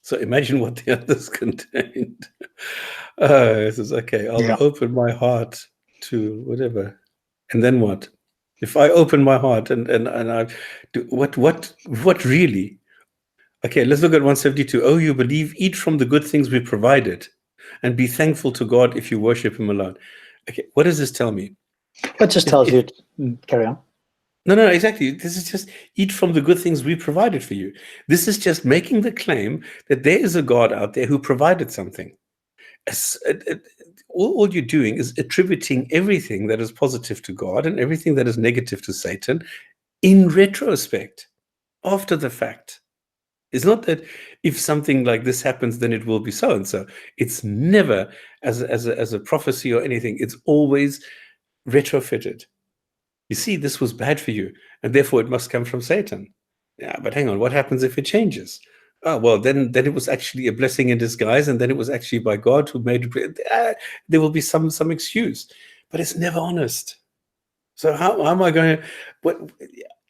So imagine what the others contained. This is okay. I'll open my heart to whatever. And then what? If I open my heart and I do what really? Okay, let's look at 172. Oh, you believe, eat from the good things we provided, and be thankful to God if you worship him alone. Okay, what does this tell me? It just tells you, carry on. No, exactly. This is just eat from the good things we provided for you. This is just making the claim that there is a God out there who provided something. All you're doing is attributing everything that is positive to God and everything that is negative to Satan in retrospect, after the fact. It's not that if something like this happens, then it will be so and so. It's never as a prophecy or anything. It's always retrofitted. You see, this was bad for you, and therefore it must come from Satan. Yeah, but hang on, what happens if it changes? Oh, well, then it was actually a blessing in disguise, and then it was actually by God who made it. There will be some excuse, but it's never honest. So how am I going to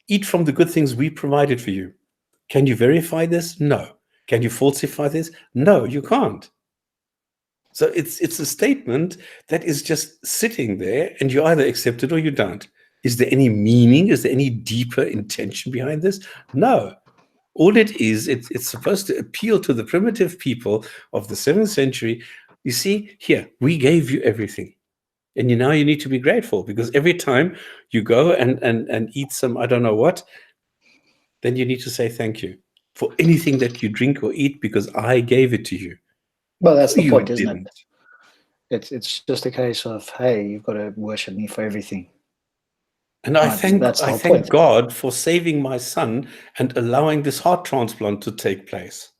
eat from the good things we provided for you? Can you verify this? No. Can you falsify this? No, you can't. So it's a statement that is just sitting there, and you either accept it or you don't. Is there any meaning? Is there any deeper intention behind this? No. All it is, it's supposed to appeal to the primitive people of the 7th century. You see, here, we gave you everything. And now you need to be grateful, because every time you go and eat some, I don't know what, then you need to say thank you for anything that you drink or eat, because I gave it to you. Well, that's the You point, isn't didn't. it? It's just a case of, hey, you've got to worship me for everything. And I Right, thank God for saving my son and allowing this heart transplant to take place.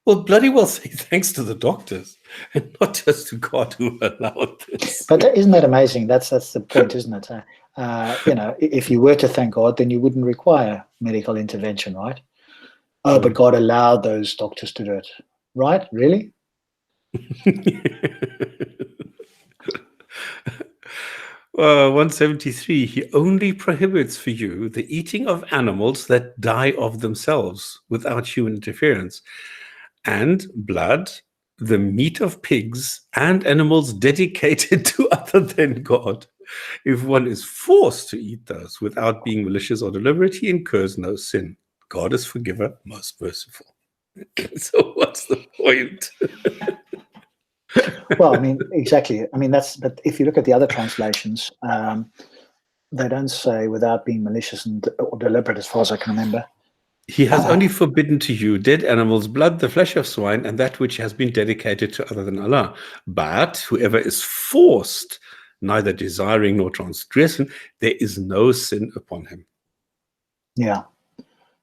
Well, bloody well say thanks to the doctors and not just to God who allowed this. But isn't that amazing? That's the point, isn't it? If you were to thank God, then you wouldn't require medical intervention, right? Oh, but God allowed those doctors to do it. Right? Really? Well, 173, he only prohibits for you the eating of animals that die of themselves without human interference, and blood, the meat of pigs, and animals dedicated to other than God. If one is forced to eat those without being malicious or deliberate, he incurs no sin. God is forgiver, most merciful. So what's the point? Well, I mean, exactly. I mean, but if you look at the other translations, they don't say without being malicious or deliberate, as far as I can remember. He has only forbidden to you dead animals, blood, the flesh of swine, and that which has been dedicated to other than Allah. But whoever is forced, neither desiring nor transgressing, there is no sin upon him. Yeah.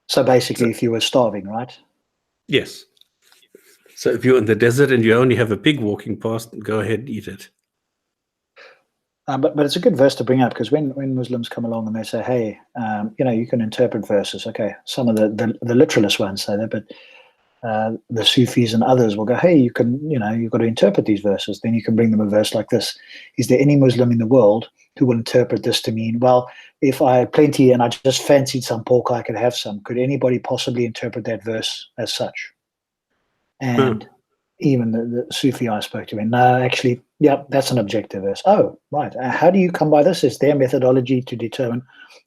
So basically, if you were starving, right? Yes. So if you're in the desert and you only have a pig walking past, go ahead and eat it. But it's a good verse to bring up, because when Muslims come along and they say, hey, you can interpret verses. Okay, some of the literalist ones say that, but the Sufis and others will go, hey, you've got to interpret these verses. Then you can bring them a verse like this. Is there any Muslim in the world who will interpret this to mean, well, if I had plenty and I just fancied some pork, I could have some. Could anybody possibly interpret that verse as such? And even the Sufi I spoke to, no, actually, yeah, that's an objective verse. Oh, right. How do you come by this? Is their methodology to determine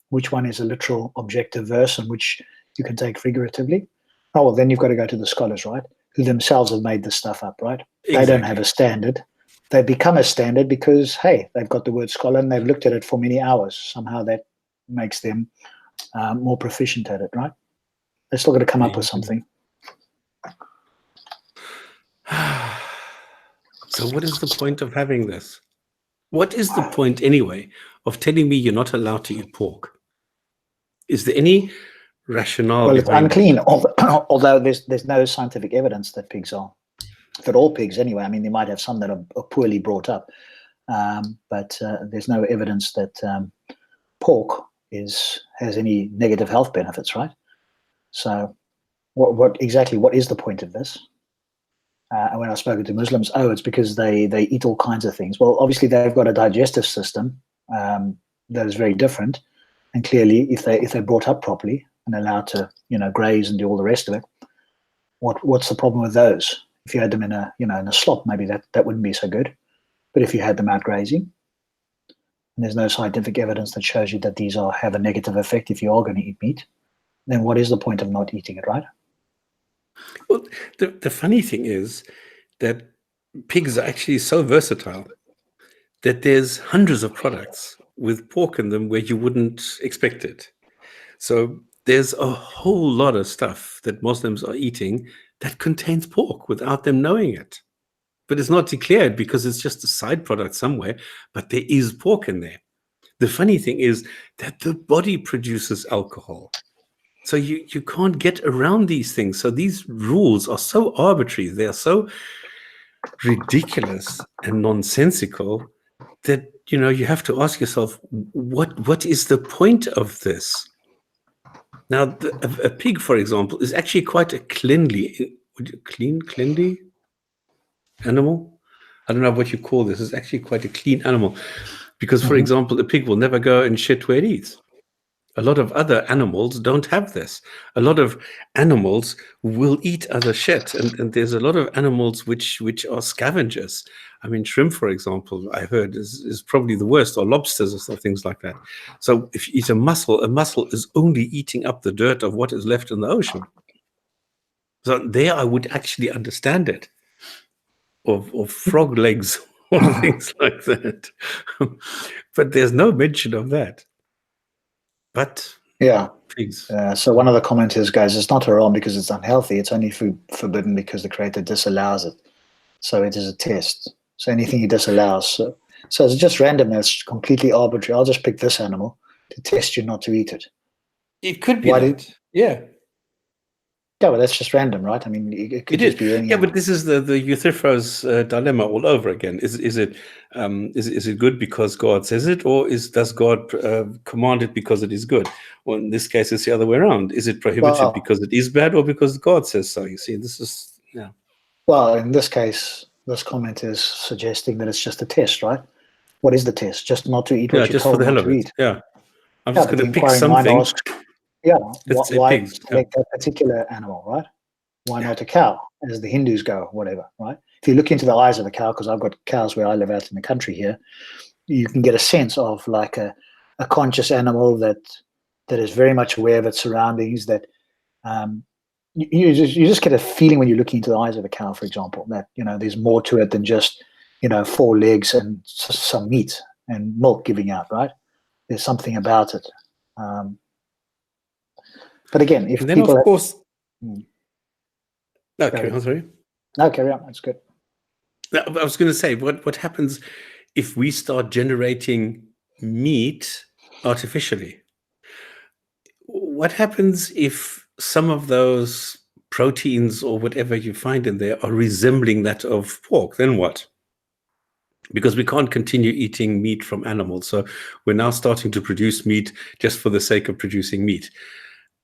which one is a literal objective verse and which you can take figuratively? Oh, well, then you've got to go to the scholars, right, who themselves have made this stuff up, right? Exactly. They don't have a standard. They become a standard because, hey, they've got the word scholar and they've looked at it for many hours. Somehow that makes them more proficient at it, right? They're still got to come up with something. So what is the point of having this? What is the point, anyway, of telling me you're not allowed to eat pork? Is there any rationale? Well, it's unclean, although there's no scientific evidence that pigs are. That all pigs, anyway. I mean, they might have some that are poorly brought up, but there's no evidence that pork has any negative health benefits, right? So what exactly is the point of this? And when I've spoken to Muslims, it's because they eat all kinds of things. Well, obviously they've got a digestive system that is very different, and clearly, if they're brought up properly and allowed to graze and do all the rest of it, what's the problem with those? If you had them in a slop, maybe that wouldn't be so good. But if you had them out grazing, and there's no scientific evidence that shows you that these have a negative effect if you are going to eat meat, then what is the point of not eating it, right? Well, the funny thing is that pigs are actually so versatile that there's hundreds of products with pork in them where you wouldn't expect it. So there's a whole lot of stuff that Muslims are eating that contains pork without them knowing it. But it's not declared because it's just a side product somewhere, but there is pork in there. The funny thing is that the body produces alcohol. So you can't get around these things. So these rules are so arbitrary. They are so ridiculous and nonsensical that, you have to ask yourself, what is the point of this? Now, a pig, for example, is actually quite a cleanly animal. I don't know what you call this. It's actually quite a clean animal because, for example, a pig will never go and shit where it eats. A lot of other animals don't have this. A lot of animals will eat other shit, and there's a lot of animals which are scavengers. I mean, shrimp, for example, I heard is probably the worst, or lobsters or things like that. So if you eat a mussel is only eating up the dirt of what is left in the ocean. So there I would actually understand it, or frog legs or things like that. But there's no mention of that. But Yeah. pigs. So one of the commenters goes, it's not haram because it's unhealthy. It's only forbidden because the Creator disallows it. So it is a test. So anything he disallows. So it's just random. It's completely arbitrary. I'll just pick this animal to test you not to eat it. It could be that. Yeah. Yeah, but that's just random, right? I mean, it could just be any Yeah, animal. but this is the Euthyphro's dilemma all over again. Is it good because God says it, or does God command it because it is good? Well, in this case, it's the other way around. Is it prohibited because it is bad, or because God says so? You see, this is Well, in this case, this comment is suggesting that it's just a test, right? What is the test? Just not to eat what you're just for told the hell not of to it. eat. Yeah, I'm Yeah, just but going the to pick inquiring mind something. asks, yeah, Let's say why pigs. select that particular animal, right? Why not a cow, as the Hindus go, whatever, right? If you look into the eyes of a cow, because I've got cows where I live out in the country here, you can get a sense of like a conscious animal that is very much aware of its surroundings, that you just get a feeling when you're looking into the eyes of a cow, for example, that, there's more to it than just, 4 legs and some meat and milk giving out, right? There's something about it. But again, if And then, people of course, carry I'm sorry. No, carry on. That's good. I was going to say, what happens if we start generating meat artificially? What happens if some of those proteins or whatever you find in there are resembling that of pork? Then what? Because we can't continue eating meat from animals. So we're now starting to produce meat just for the sake of producing meat.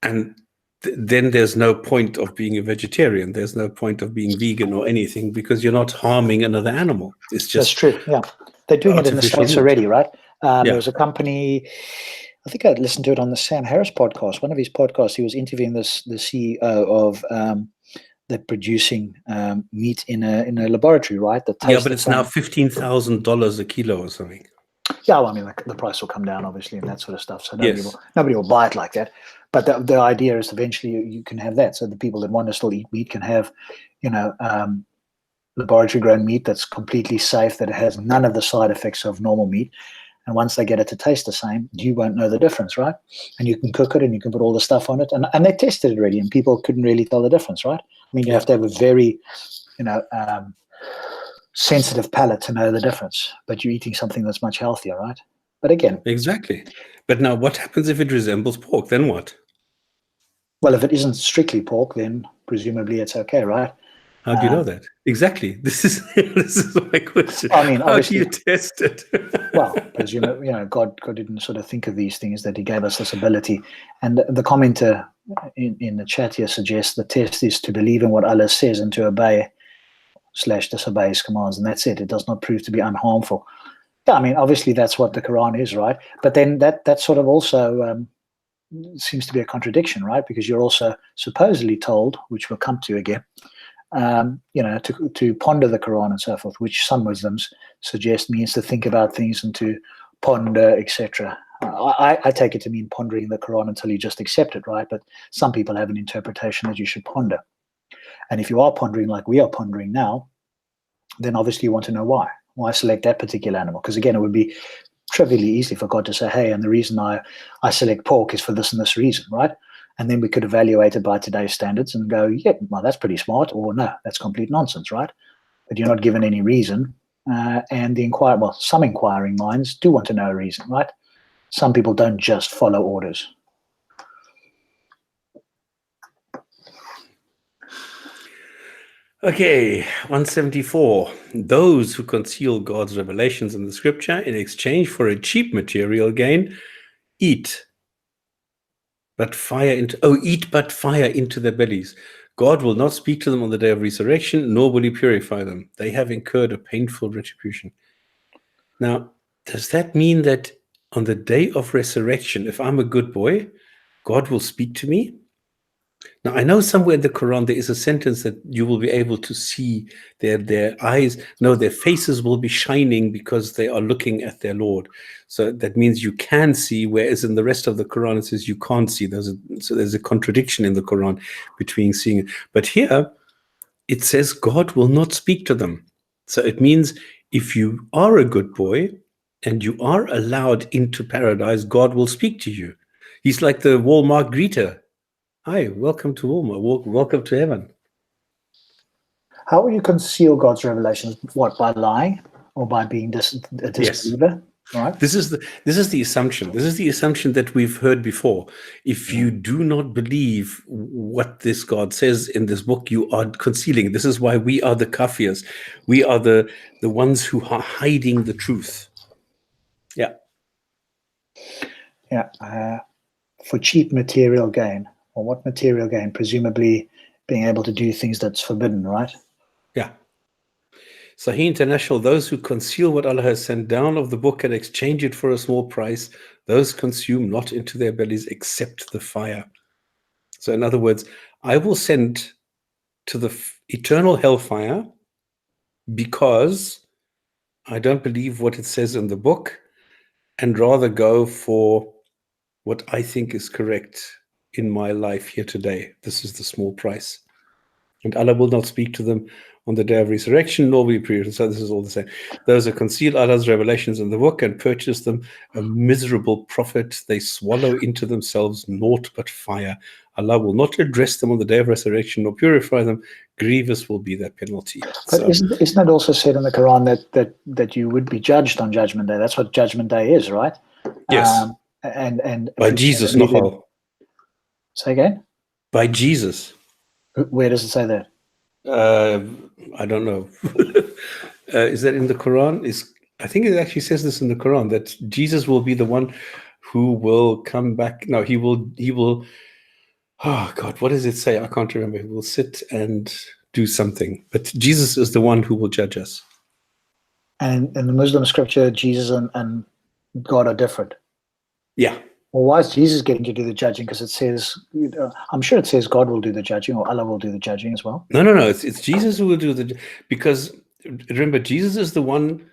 And then there's no point of being a vegetarian. There's no point of being vegan or anything, because you're not harming another animal. It's just That's true. Yeah. They're doing it in the artificial States meat. already, right? There was a company, I think I listened to it on the Sam Harris podcast. One of his podcasts, he was interviewing the CEO of they're producing meat in a laboratory, right? That Yeah, but it's now $15,000 a kilo or something. Yeah, well, I mean, the price will come down, obviously, and that sort of stuff. So Yes. nobody will buy it like that. But the idea is eventually you can have that. So the people that want to still eat meat can have, laboratory grown meat that's completely safe, that it has none of the side effects of normal meat. And once they get it to taste the same, you won't know the difference, right? And you can cook it and you can put all the stuff on it. And they tested it already, and people couldn't really tell the difference, right? I mean, you have to have a very, sensitive palate to know the difference, but you're eating something that's much healthier, right? But again, Exactly. But now what happens if it resembles pork? Then what? Well, if it isn't strictly pork, then presumably it's okay, right? How do you know that? Exactly. This is my question. I mean, how do you test it? Well, presumably, God didn't sort of think of these things, that he gave us this ability. And the commenter in the chat here suggests the test is to believe in what Allah says and to obey/disobey his commands, and that's it. It does not prove to be unharmful. Yeah, I mean, obviously that's what the Quran is, right? But then that sort of also seems to be a contradiction, right? Because you're also supposedly told, which we'll come to again, to ponder the Quran and so forth, which some Muslims suggest means to think about things and to ponder, etc. I take it to mean pondering the Quran until you just accept it, right? But some people have an interpretation that you should ponder. And if you are pondering like we are pondering now, then obviously you want to know why. Why select that particular animal? Because again, it would be trivially easy for God to say, hey, and the reason I select pork is for this and this reason, right? And then we could evaluate it by today's standards and go, yeah, well, that's pretty smart, or no, that's complete nonsense, right? But you're not given any reason. And some inquiring minds do want to know a reason, right? Some people don't just follow orders. Okay, 174. Those who conceal God's revelations in the scripture in exchange for a cheap material gain eat but fire into their bellies. God will not speak to them on the day of resurrection, nor will he purify them. They have incurred a painful retribution. Now, does that mean that on the day of resurrection, if I'm a good boy, God will speak to me? Now, I know somewhere in the Quran there is a sentence that you will be able to see their eyes. No, their faces will be shining because they are looking at their Lord. So that means you can see, whereas in the rest of the Quran it says you can't see. So there's a contradiction in the Quran between seeing it. But here it says God will not speak to them. So it means if you are a good boy and you are allowed into paradise, God will speak to you. He's like the Walmart greeter. Hi, welcome to Walmart. Welcome to heaven. How will you conceal God's revelations? What, by lying or by being a disbeliever? Yes. Right. This is the assumption. This is the assumption that we've heard before. If you do not believe what this God says in this book, you are concealing. This is why we are the kafirs. We are the ones who are hiding the truth. Yeah. Yeah. For cheap material gain. Or what material gain? Presumably being able to do things that's forbidden, right? Yeah. Sahih International, those who conceal what Allah has sent down of the book and exchange it for a small price, those consume not into their bellies except the fire. So in other words, I will send to the eternal hellfire because I don't believe what it says in the book and rather go for what I think is correct in my life here today. This is the small price. And Allah will not speak to them on the day of resurrection, nor will he purify. So this is all the same. Those who conceal Allah's revelations in the book and purchase them a miserable profit, they swallow into themselves naught but fire. Allah will not address them on the day of resurrection, nor purify them. Grievous will be their penalty. But isn't it also said in the Quran that you would be judged on Judgment Day? That's what Judgment Day is, right? Yes. And by Jesus, Nohal. Say again? By Jesus. Where does it say that? I don't know. Is that in the Quran? I think it actually says this in the Quran, that Jesus will be the one who will come back. No, he will. Oh God, what does it say? I can't remember. He will sit and do something. But Jesus is the one who will judge us. And in the Muslim scripture, Jesus and God are different. Yeah. Well, why is Jesus getting to do the judging? Because it says, I'm sure it says God will do the judging, or Allah will do the judging as well. No. It's Jesus who will do because remember, Jesus is the one.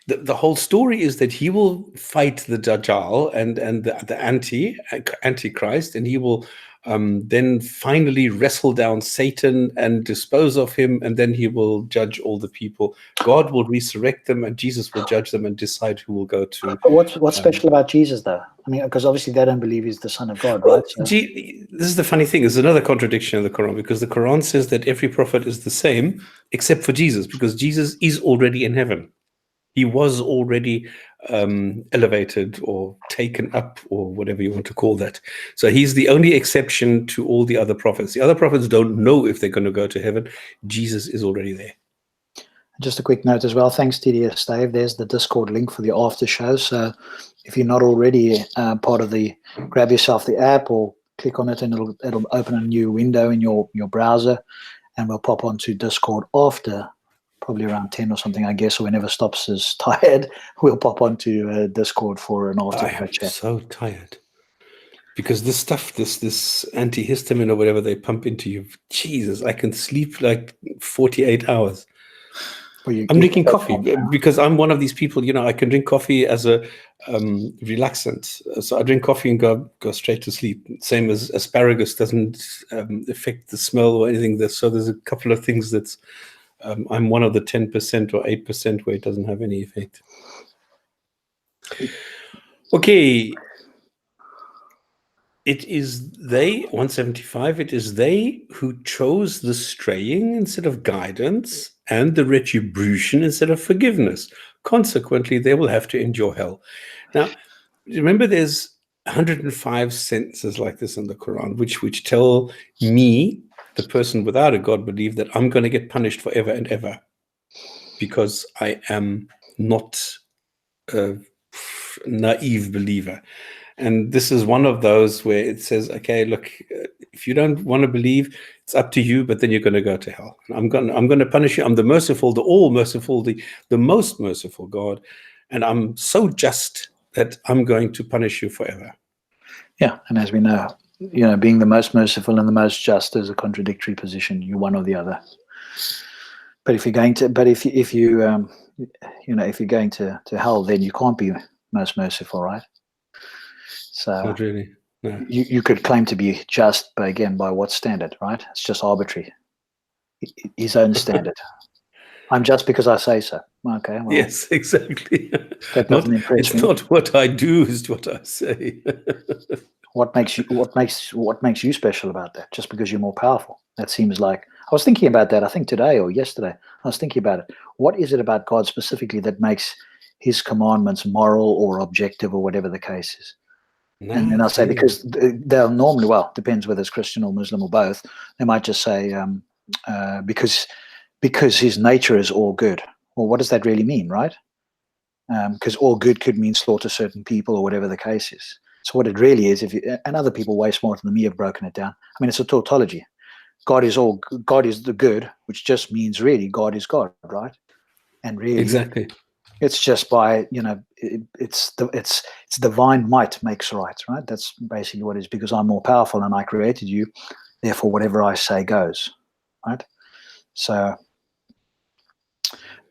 The whole story is that he will fight the Dajjal and the Antichrist, and he will then finally wrestle down Satan and dispose of him, and then he will judge all the people. God will resurrect them, and Jesus will judge them and decide who will go to. But what's special about Jesus, though? I mean, because obviously they don't believe he's the Son of God, right? So. This is the funny thing. There's another contradiction in the Quran, because the Quran says that every prophet is the same except for Jesus, because Jesus is already in heaven. He was already elevated or taken up, or whatever you want to call that. So he's the only exception to all the other prophets. The other prophets don't know if they're going to go to heaven. Jesus is already there. Just a quick note as well. Thanks, TDS Dave. There's the Discord link for the after show. So if you're not already part of grab yourself the app or click on it, and it'll open a new window in your browser, and we'll pop onto Discord after. Probably around 10 or something, I guess, or whenever Stops is tired, we'll pop onto Discord for an after chat. I'm so tired. Because this stuff, this antihistamine or whatever they pump into you, Jesus, I can sleep like 48 hours. Or you I'm get drinking yourself coffee on- because I'm one of these people, I can drink coffee as a relaxant. So I drink coffee and go straight to sleep. Same as asparagus doesn't affect the smell or anything. So there's a couple of things that's, I'm one of the 10% or 8% where it doesn't have any effect. Okay. It is they, 175, it is they who chose the straying instead of guidance and the retribution instead of forgiveness. Consequently, they will have to endure hell. Now, remember there's 105 sentences like this in the Quran, which tell me, the person without a God belief, that I'm going to get punished forever and ever because I am not a naive believer. And this is one of those where it says, okay, look, if you don't want to believe, it's up to you, but then you're going to go to hell. I'm going to punish you. I'm the merciful, the all merciful, the most merciful God. And I'm so just that I'm going to punish you forever. Yeah, and as we know, being the most merciful and the most just is a contradictory position. You're one or the other. But if you're going to, if you're going to hell, then you can't be most merciful, right? So Not really. No. You could claim to be just, but again, by what standard, right? It's just arbitrary. His own standard. I'm just because I say so. Okay. Well, Yes, exactly. that doesn't impress me. It's not what I do, it's what I say. What makes you special about that? Just because you're more powerful? That seems like, I was thinking about that. I think today or yesterday, I was thinking about it. What is it about God specifically that makes his commandments moral or objective or whatever the case is? And then I say, because they'll normally, well, depends whether it's Christian or Muslim or both. They might just say, because his nature is all good. Well, what does that really mean, right? Because all good could mean slaughter certain people or whatever the case is. So what it really is, and other people way smarter than me have broken it down. I mean, it's a tautology. God is the good, which just means really God is God, right? And really, exactly. It's just by it's divine might makes right. That's basically what it is. Because I'm more powerful and I created you, therefore whatever I say goes, right? So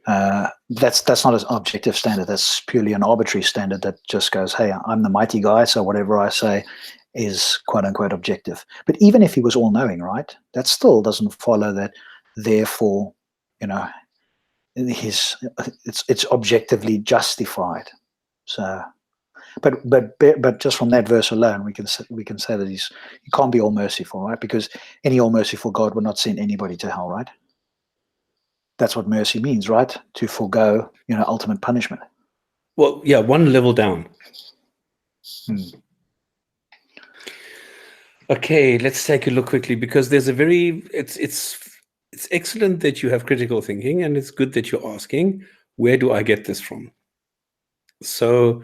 that's not an objective standard. That's purely an arbitrary standard that just goes, hey, I'm the mighty guy, so whatever I say is quote unquote objective. But even if he was all knowing, right, that still doesn't follow that. Therefore, it's objectively justified. So, but just from that verse alone, we can say that he can't be all merciful, right? Because any all merciful God would not send anybody to hell, right? That's what mercy means, right? To forego, ultimate punishment. Well, yeah, one level down. Okay, let's take a look quickly because there's it's excellent that you have critical thinking and it's good that you're asking, where do I get this from? So,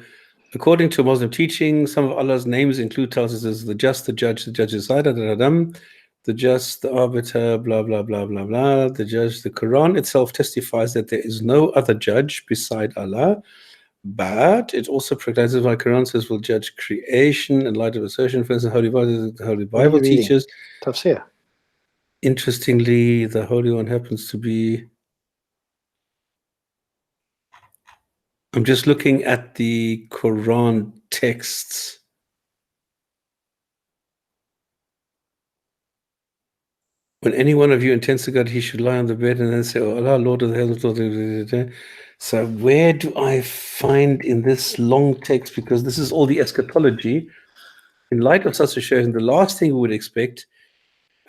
according to Muslim teaching, some of Allah's names include tells us as the just, the judge, the judge's side, the just, the arbiter, blah, blah, blah, blah, blah, the judge. The Quran itself testifies that there is no other judge beside Allah, but it also proclaims, my Quran says, will judge creation in light of assertion. For instance, the Holy Bible teaches. Tafsir. Interestingly, the Holy One happens to be... I'm just looking at the Quran texts. When any one of you intends to God, he should lie on the bed and then say, oh Allah, Lord of the heavens, Lord of the... So where do I find in this long text, because this is all the eschatology, in light of such a show, the last thing we would expect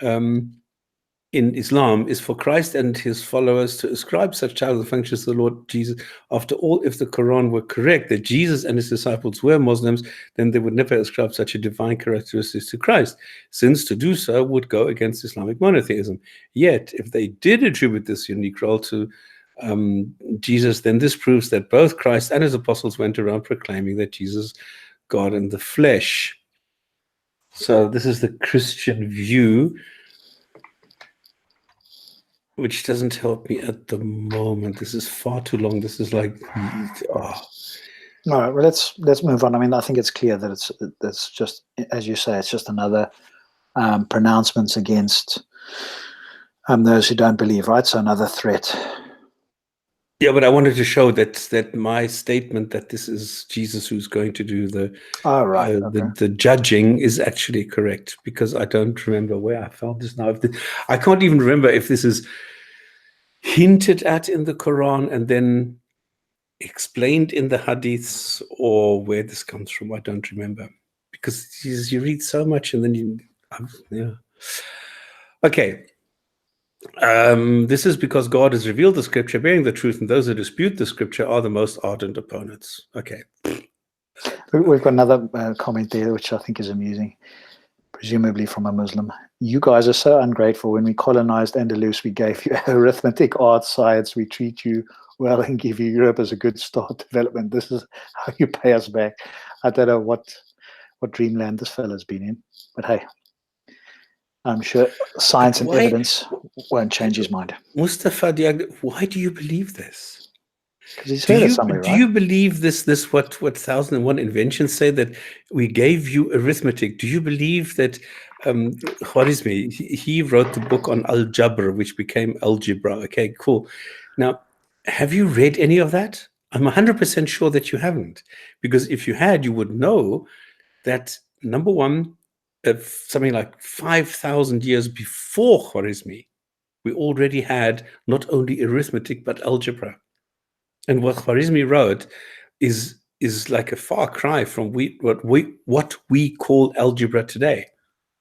in Islam is for Christ and his followers to ascribe such titles and functions to the Lord Jesus. After all, if the Quran were correct, that Jesus and his disciples were Muslims, then they would never ascribe such a divine characteristic to Christ, since to do so would go against Islamic monotheism. Yet, if they did attribute this unique role to Jesus, then this proves that both Christ and his apostles went around proclaiming that Jesus God in the flesh. So this is the Christian view, which doesn't help me at the moment. This is far too long. This is like, oh. All right, well, let's move on. I mean, I think it's clear that it's just, as you say, it's just another pronouncements against those who don't believe, right? So another threat. Yeah, but I wanted to show that my statement that this is Jesus who's going to do Oh, right. Okay. the judging is actually correct, because I don't remember where I found this now. I can't even remember if this is hinted at in the Quran and then explained in the hadiths, or where this comes from. I don't remember, because you read so much and then yeah. Okay. This is because God has revealed the scripture bearing the truth, and those who dispute the scripture are the most ardent opponents. Okay. We've got another comment there, which I think is amusing, presumably from a Muslim. You guys are so ungrateful. When we colonized Andalus, we gave you arithmetic, art, science. We treat you well and give you Europe as a good start development. This is how you pay us back. I don't know what dreamland this fellow's been in, but hey, I'm sure science and evidence won't change his mind. Mustafa Diag, why do you believe this? Because he's heard it somewhere, right? Do you believe this what 1001 inventions say, that we gave you arithmetic? Do you believe that Khwarizmi, he wrote the book on Al-Jabr, which became algebra? Okay, cool. Now, have you read any of that? I'm 100% sure that you haven't, because if you had, you would know that, number one, something like 5,000 years before Khwarizmi, we already had not only arithmetic but algebra. And what Khwarizmi wrote is like a far cry from what we call algebra today.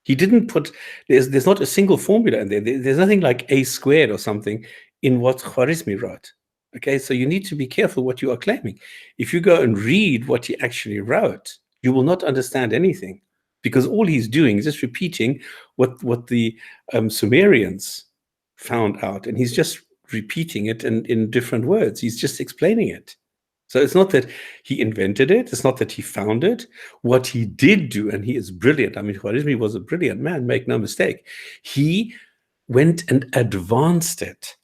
He didn't put, there's not a single formula in there. There's nothing like a squared or something in what Khwarizmi wrote. Okay, so you need to be careful what you are claiming. If you go and read what he actually wrote, you will not understand anything, because all he's doing is just repeating what the Sumerians found out, and he's just repeating it in different words. He's just explaining it. So it's not that he invented it. It's not that he found it. What he did do, and he is brilliant. I mean, Khwarizmi was a brilliant man, make no mistake. He went and advanced it.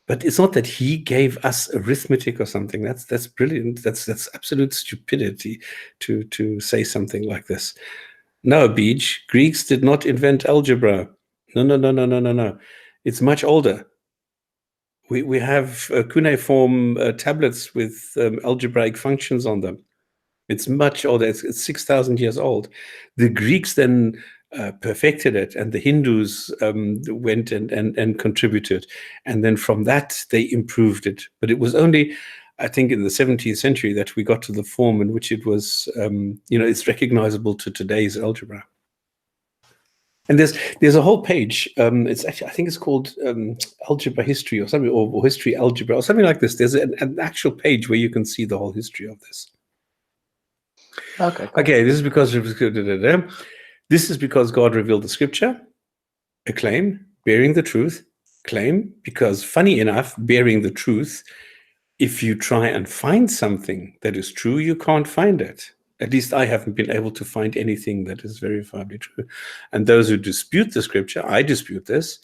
But it's not that he gave us arithmetic or something. That's brilliant. That's absolute stupidity to say something like this. No, Beach, Greeks did not invent algebra. No. It's much older. We have cuneiform tablets with algebraic functions on them. It's much older. It's 6,000 years old. The Greeks then perfected it, and the Hindus went and contributed. And then from that, they improved it. But it was only, I think, in the 17th century that we got to the form in which it was, it's recognizable to today's algebra. And there's a whole page. It's actually, I think it's called Algebra History or something, or History Algebra or something like this. There's an actual page where you can see the whole history of this. Okay. Cool. Okay, this is because God revealed the scripture. A claim, bearing the truth. Claim, because funny enough, bearing the truth, if you try and find something that is true, you can't find it. At least I haven't been able to find anything that is verifiably true. And those who dispute the scripture, I dispute this,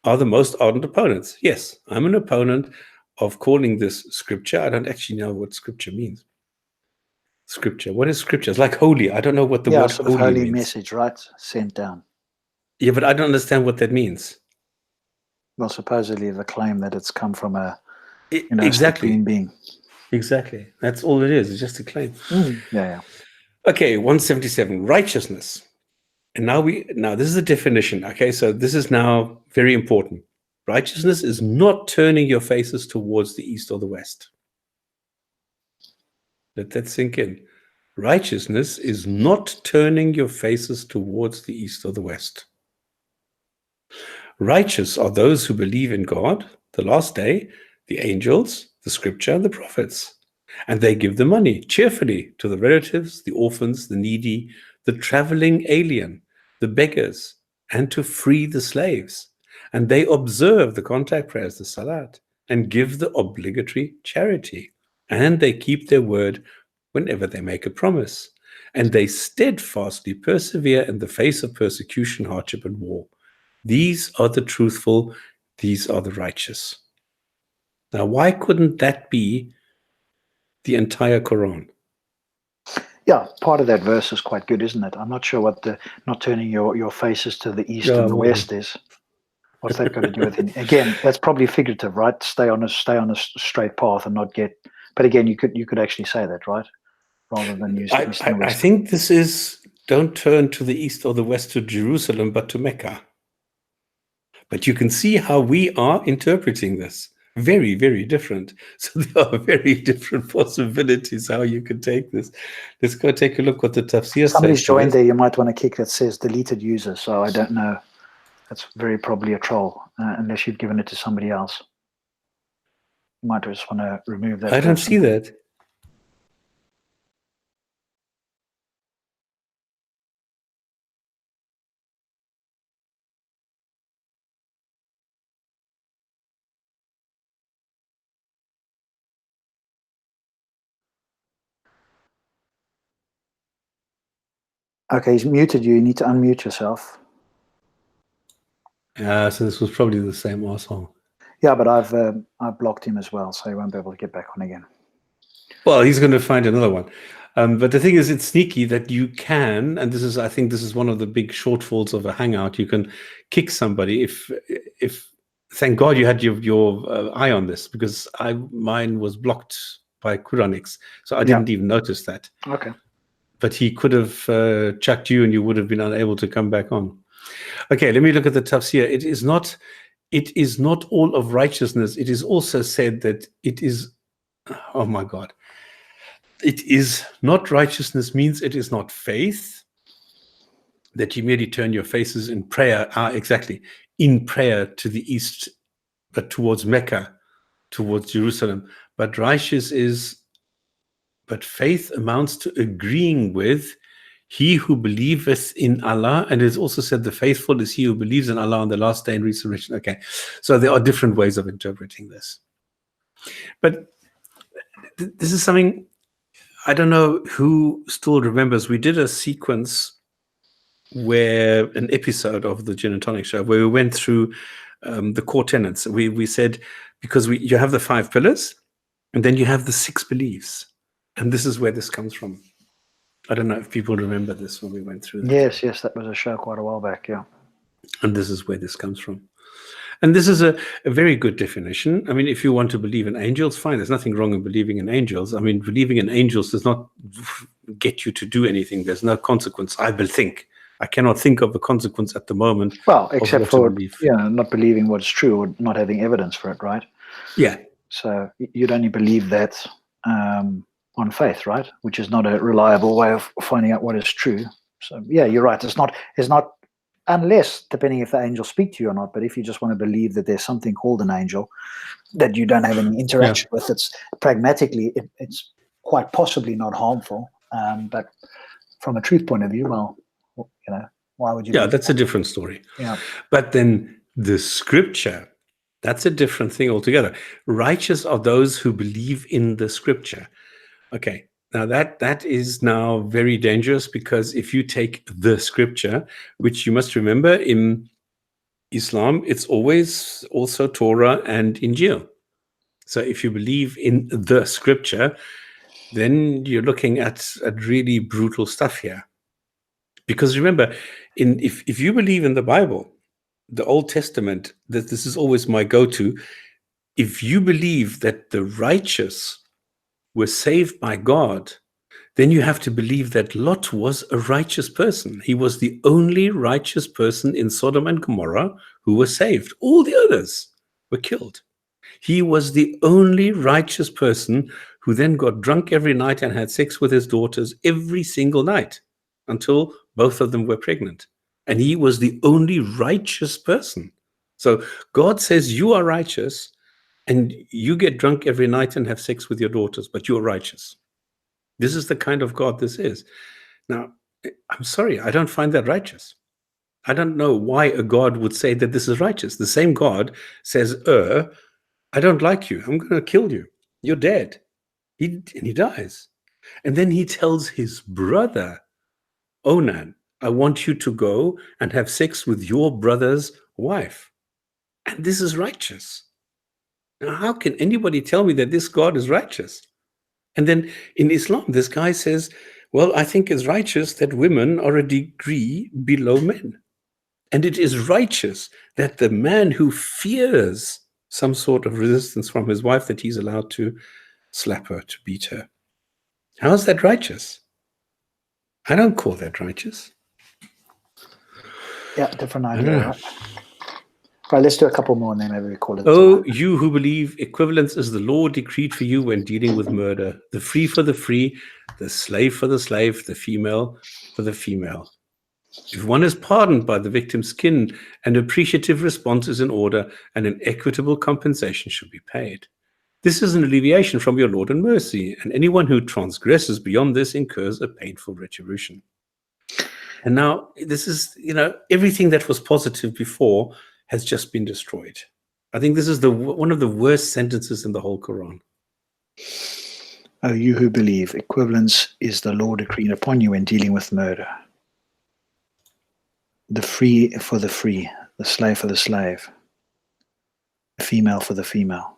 are the most ardent opponents. Yes, I'm an opponent of calling this scripture. I don't actually know what scripture means. Scripture. What is scripture? It's like holy. I don't know what the word sort of holy holy means. message, right? Sent down. Yeah, but I don't understand what that means. Well, supposedly the claim that it's come from a exactly supreme being. Exactly. That's all it is. It's just a claim. Yeah. Okay, 177. Righteousness. And now this is the definition. Okay, so this is now very important. Righteousness is not turning your faces towards the east or the west. Let that sink in. Righteousness is not turning your faces towards the east or the west. Righteous are those who believe in God, the last day, the angels, the scripture, and the prophets. And they give the money cheerfully to the relatives, the orphans, the needy, the traveling alien, the beggars, and to free the slaves. And they observe the contact prayers, the salat, and give the obligatory charity. And they keep their word whenever they make a promise. And they steadfastly persevere in the face of persecution, hardship, and war. These are the truthful, these are the righteous. Now, why couldn't that be the entire Quran? Yeah, part of that verse is quite good, isn't it? I'm not sure what the not turning your faces to the east and the west is. What's that got to do with it? Again, that's probably figurative, right? Stay on a straight path and not get. But again, you could actually say that, right? Rather than use east and I west. think this is, don't turn to the east or the west to Jerusalem, but to Mecca. But you can see how we are interpreting this. Very, very different. So there are very different possibilities how you can take this. Let's go take a look what the tafsir Somebody's says. joined there. You might want to kick that says deleted user. So I don't know. That's very probably a troll, unless you've given it to somebody else. You might just want to remove that. I don't see that. Okay, he's muted you. You need to unmute yourself. So this was probably the same arsehole. Yeah, but I've blocked him as well, so he won't be able to get back on again. Well, he's going to find another one. But the thing is, it's sneaky that you can, and I think this is one of the big shortfalls of a Hangout. You can kick somebody if thank God you had your eye on this, because mine was blocked by Quranics, so I didn't even notice that. Okay. But he could have chucked you, and you would have been unable to come back on. Okay, let me look at the tafsir. It is not all of righteousness. It is also said that it is. Oh my God. It is not righteousness means it is not faith, that you merely turn your faces in prayer, exactly, in prayer to the east, but towards Mecca, towards Jerusalem. But righteous is, but faith amounts to agreeing with he who believeth in Allah, and it is also said the faithful is he who believes in Allah on the last day and resurrection. Okay, so there are different ways of interpreting this. But this is something, I don't know who still remembers. We did a sequence where, an episode of the Jinn&Tonic show, where we went through the core tenets. We said, because you have the 5 pillars, and then you have the 6 beliefs. And this is where this comes from. I don't know if people remember this when we went through that. Yes, that was a show quite a while back, yeah. And this is where this comes from. And this is a very good definition. I mean, if you want to believe in angels, fine. There's nothing wrong in believing in angels. I mean, believing in angels does not get you to do anything. There's no consequence, I will think. I cannot think of a consequence at the moment. Well, except for not believing what's true or not having evidence for it, right? Yeah. So you'd only believe that on faith, right? Which is not a reliable way of finding out what is true. So yeah, you're right. It's not unless, depending if the angels speak to you or not, but if you just want to believe that there's something called an angel that you don't have any interaction with, it's pragmatically, it's quite possibly not harmful. But from a truth point of view, well, why would you? Yeah, that's a different story. Yeah. But then the scripture, that's a different thing altogether. Righteous are those who believe in the scripture. Okay. Now that is now very dangerous, because if you take the scripture, which you must remember in Islam, it's always also Torah and Injil. So if you believe in the scripture, then you're looking at really brutal stuff here. Because remember, if you believe in the Bible, the Old Testament, that this is always my go-to. If you believe that the righteous were saved by God, then you have to believe that Lot was a righteous person. He was the only righteous person in Sodom and Gomorrah who was saved. All the others were killed. He was the only righteous person who then got drunk every night and had sex with his daughters every single night until both of them were pregnant. And he was the only righteous person. So God says you are righteous, and you get drunk every night and have sex with your daughters, but you're righteous. This is the kind of God this is. Now, I'm sorry, I don't find that righteous. I don't know why a God would say that this is righteous. The same God says, I don't like you. I'm going to kill you. You're dead. And he dies. And then he tells his brother, Onan, I want you to go and have sex with your brother's wife. And this is righteous. Now, how can anybody tell me that this God is righteous? And then in Islam, this guy says, well, I think it's righteous that women are a degree below men. And it is righteous that the man who fears some sort of resistance from his wife, that he's allowed to slap her, to beat her. How is that righteous? I don't call that righteous. Yeah, different idea, right? Right, let's do a couple more and then maybe we call it. Oh, you who believe equivalence is the law decreed for you when dealing with murder, the free for the free, the slave for the slave, the female for the female. If one is pardoned by the victim's kin, an appreciative response is in order and an equitable compensation should be paid. This is an alleviation from your Lord and mercy, and anyone who transgresses beyond this incurs a painful retribution. And now this is, everything that was positive before has just been destroyed. I think this is one of the worst sentences in the whole Quran. Oh, you who believe, equivalence is the law decreed upon you when dealing with murder. The free for the free, the slave for the slave, the female for the female.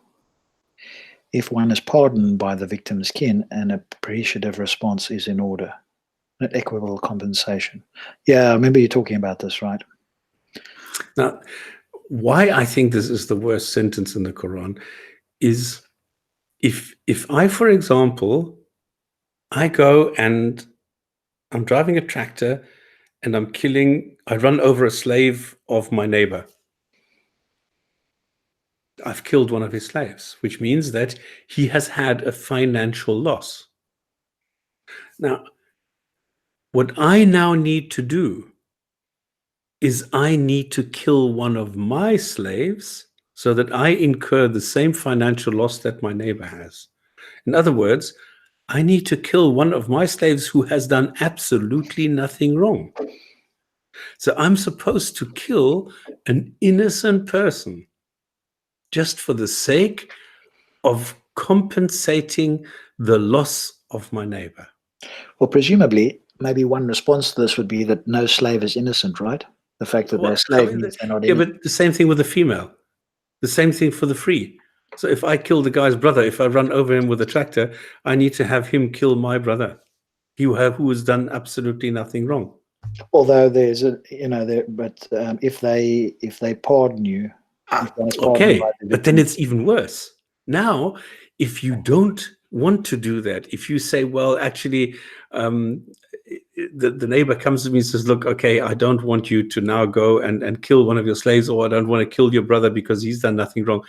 If one is pardoned by the victim's kin, an appreciative response is in order. An equitable compensation. Yeah, I remember you talking about this, right? Now, why I think this is the worst sentence in the Quran is if I, for example, I go and I'm driving a tractor and I run over a slave of my neighbor. I've killed one of his slaves, which means that he has had a financial loss. Now, what I now need to do is I need to kill one of my slaves so that I incur the same financial loss that my neighbor has. In other words, I need to kill one of my slaves who has done absolutely nothing wrong. So I'm supposed to kill an innocent person just for the sake of compensating the loss of my neighbor. Well, presumably, maybe one response to this would be that no slave is innocent, right? The fact that they're a slave means they're not innocent. Yeah, but the same thing with the female. The same thing for the free. So if I kill the guy's brother, if I run over him with a tractor, I need to have him kill my brother, who has done absolutely nothing wrong. Although there's if they pardon you, okay, but then it's even worse. Now, if you don't want to do that, if you say, well, actually, the neighbor comes to me and says, look, okay, I don't want you to now go and kill one of your slaves, or I don't want to kill your brother because he's done nothing wrong.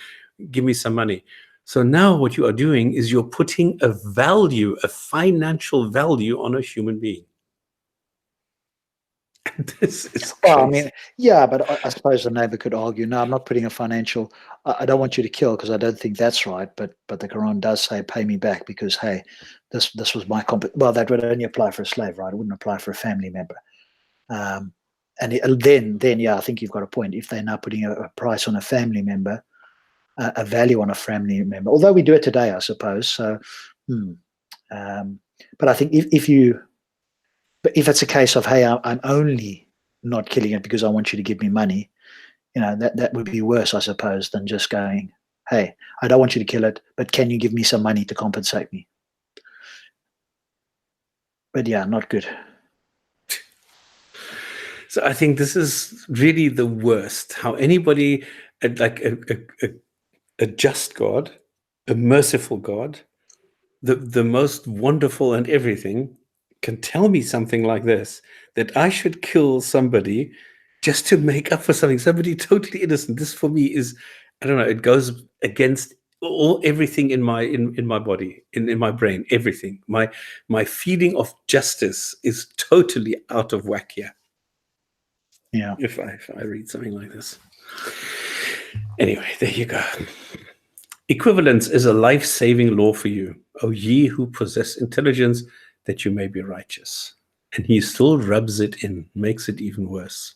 Give me some money. So now what you are doing is you're putting a financial value on a human being. This is crazy. Well, I mean, yeah, but I suppose the neighbor could argue, no, I'm not putting a financial, I don't want you to kill because I don't think that's right. But the Quran does say, pay me back because, hey, this was my well, that would only apply for a slave, right? It wouldn't apply for a family member. And then, yeah, I think you've got a point. If they're now putting a price on a family member, a value on a family member, although we do it today, I suppose. So, but I think but if it's a case of, hey, I'm only not killing it because I want you to give me money, that would be worse, I suppose, than just going, hey, I don't want you to kill it, but can you give me some money to compensate me? But yeah, not good. So I think this is really the worst, how anybody, like a just God, a merciful God, the most wonderful and everything, can tell me something like this, that I should kill somebody just to make up for somebody totally innocent. This for me is, I don't know, it goes against everything in my body, in my brain, everything. My feeling of justice is totally out of whack here. Yeah. If I read something like this. Anyway, there you go. Equivalence is a life-saving law for you, O ye who possess intelligence, that you may be righteous. And he still rubs it in, makes it even worse.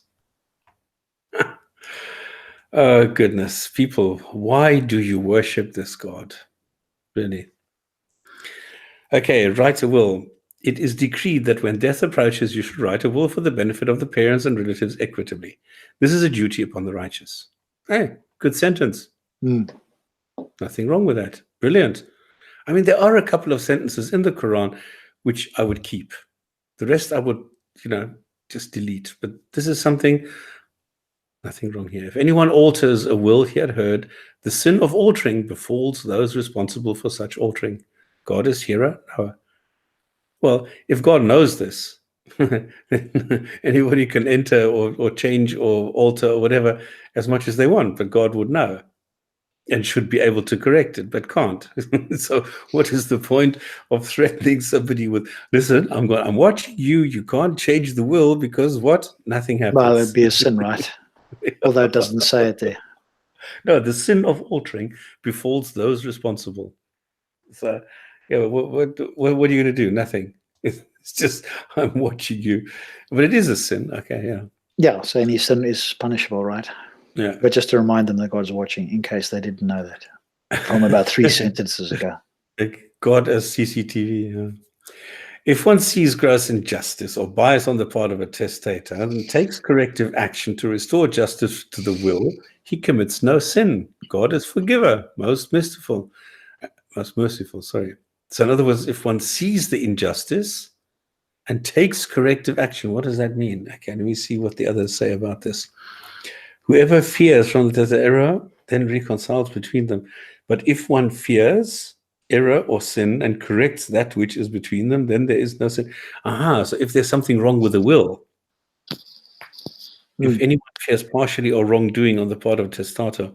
Oh, goodness. People, why do you worship this God? Really? Okay, write a will. It is decreed that when death approaches, you should write a will for the benefit of the parents and relatives equitably. This is a duty upon the righteous. Hey, good sentence. Nothing wrong with that. Brilliant. I mean, there are a couple of sentences in the Quran which I would keep. The rest I would, just delete. But this is something Nothing wrong here. If anyone alters a will he had heard, the sin of altering befalls those responsible for such altering. God is hearer, knower. Well, if God knows this, anybody can enter or change or alter or whatever as much as they want, but God would know and should be able to correct it, but can't. So what is the point of threatening somebody with, listen, I'm watching you, you can't change the will because what? Nothing happens. Well, it'd be a sin, right? Although it doesn't say it there. No, the sin of altering befalls those responsible. So, yeah, what are you going to do? Nothing. It's just, I'm watching you. But it is a sin. Okay, yeah. Yeah, so any sin is punishable, right? Yeah. But just to remind them that God's watching, in case they didn't know that, from about 3 sentences ago. God as CCTV. Yeah. If one sees gross injustice or bias on the part of a testator and takes corrective action to restore justice to the will, he commits no sin. God is forgiver, most merciful. Sorry. So in other words, if one sees the injustice and takes corrective action, what does that mean? Okay, let me see what the others say about this. Whoever fears from the error, then reconciles between them. But if one fears error or sin and corrects that which is between them, then there is no sin. So if there's something wrong with the will, if anyone fears partially or wrongdoing on the part of testator,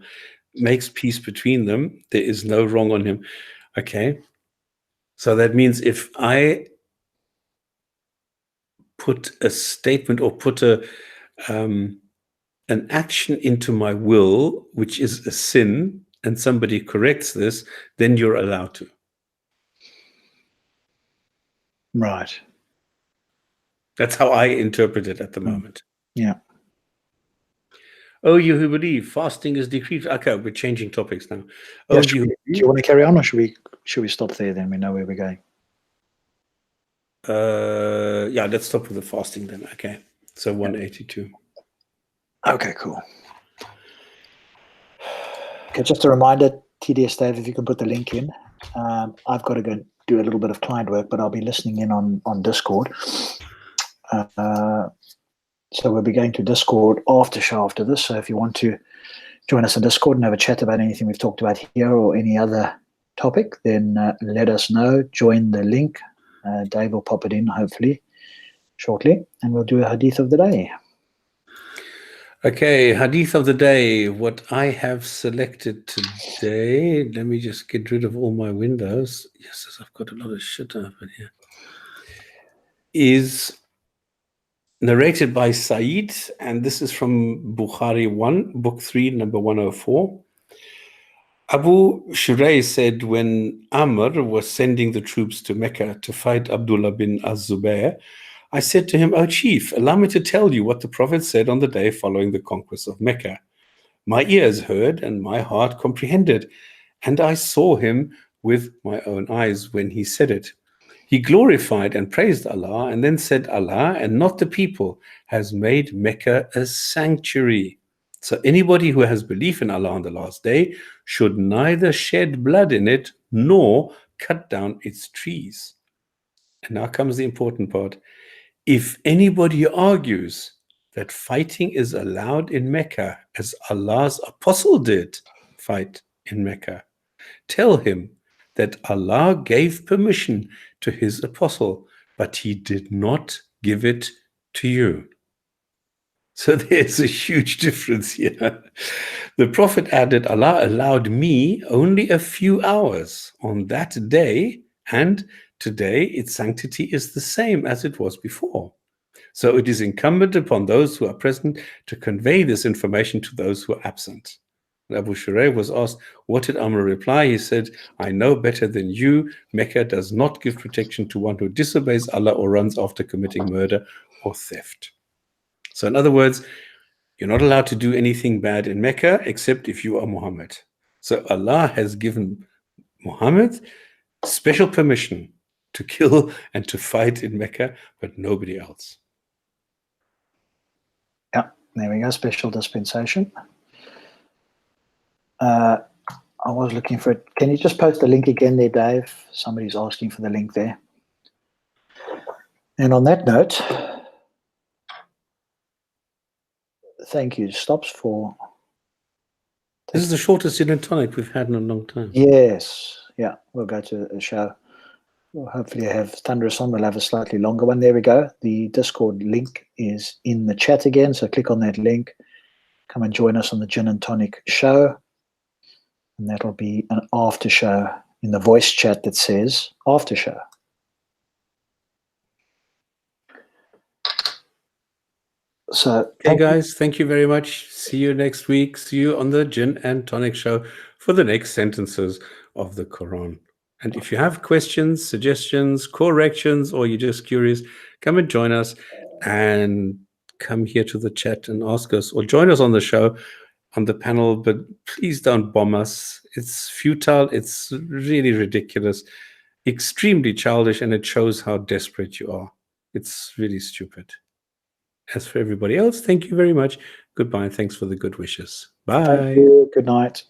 makes peace between them, there is no wrong on him. Okay. So that means if I put a statement or put an action into my will, which is a sin, and somebody corrects this, then you're allowed to. Right. That's how I interpret it at the moment. Yeah. Oh, you who believe, fasting is decreed. Okay, we're changing topics now. Yeah, do you want to carry on, or should we stop there? Then we know where we're going. Yeah, let's stop with the fasting then. Okay, so 182. Okay, cool. Okay, just a reminder, TDS Dave, if you can put the link in. I've got to go do a little bit of client work, but I'll be listening in on Discord. So we'll be going to Discord after this. So if you want to join us on Discord and have a chat about anything we've talked about here or any other topic, then let us know. Join the link. Dave will pop it in, hopefully, shortly, and we'll do a hadith of the day. Okay, hadith of the day. What I have selected today, let me just get rid of all my windows. Yes, I've got a lot of shit open here. Is narrated by Said, and this is from Bukhari 1, Book 3, number 104. Abu Shurayh said when Amr was sending the troops to Mecca to fight Abdullah bin Az-Zubair, I said to him, "O chief, allow me to tell you what the Prophet said on the day following the conquest of Mecca. My ears heard and my heart comprehended, and I saw him with my own eyes when he said it. He glorified and praised Allah and then said, Allah and not the people has made Mecca a sanctuary. So anybody who has belief in Allah on the last day should neither shed blood in it nor cut down its trees." And now comes the important part. If anybody argues that fighting is allowed in Mecca as Allah's apostle did fight in Mecca, tell him that Allah gave permission to his apostle, but he did not give it to you. So there's a huge difference here. The Prophet added, Allah allowed me only a few hours on that day, and today its sanctity is the same as it was before. So it is incumbent upon those who are present to convey this information to those who are absent. Abu Shurayh was asked, what did Amr reply? He said, I know better than you. Mecca does not give protection to one who disobeys Allah or runs after committing murder or theft. So in other words, you're not allowed to do anything bad in Mecca except if you are Muhammad. So Allah has given Muhammad special permission to kill and to fight in Mecca, but nobody else. Yeah, there we go, special dispensation. I was looking for it. Can you just post the link again there, Dave? Somebody's asking for the link there. And on that note, thank you, Stops, for... This is the shortest Gin and Tonic we've had in a long time. Yes, yeah, we'll go to a show. We'll hopefully have Thunderous on. We'll have a slightly longer one. There we go. The Discord link is in the chat again, so click on that link. Come and join us on the Gin and Tonic show. And that'll be an after show in the voice chat that says after show. So, Hey guys, thank you very much. See you next week. See you on the Gin and Tonic show for the next sentences of the Quran. And if you have questions, suggestions, corrections, or you're just curious, come and join us and come here to the chat and ask us, or join us on the show, on the panel, but please don't bomb us. It's futile. It's really ridiculous, extremely childish, and it shows how desperate you are. It's really stupid. As for everybody else, thank you very much. Goodbye, and thanks for the good wishes. Bye. Thank you. Good night.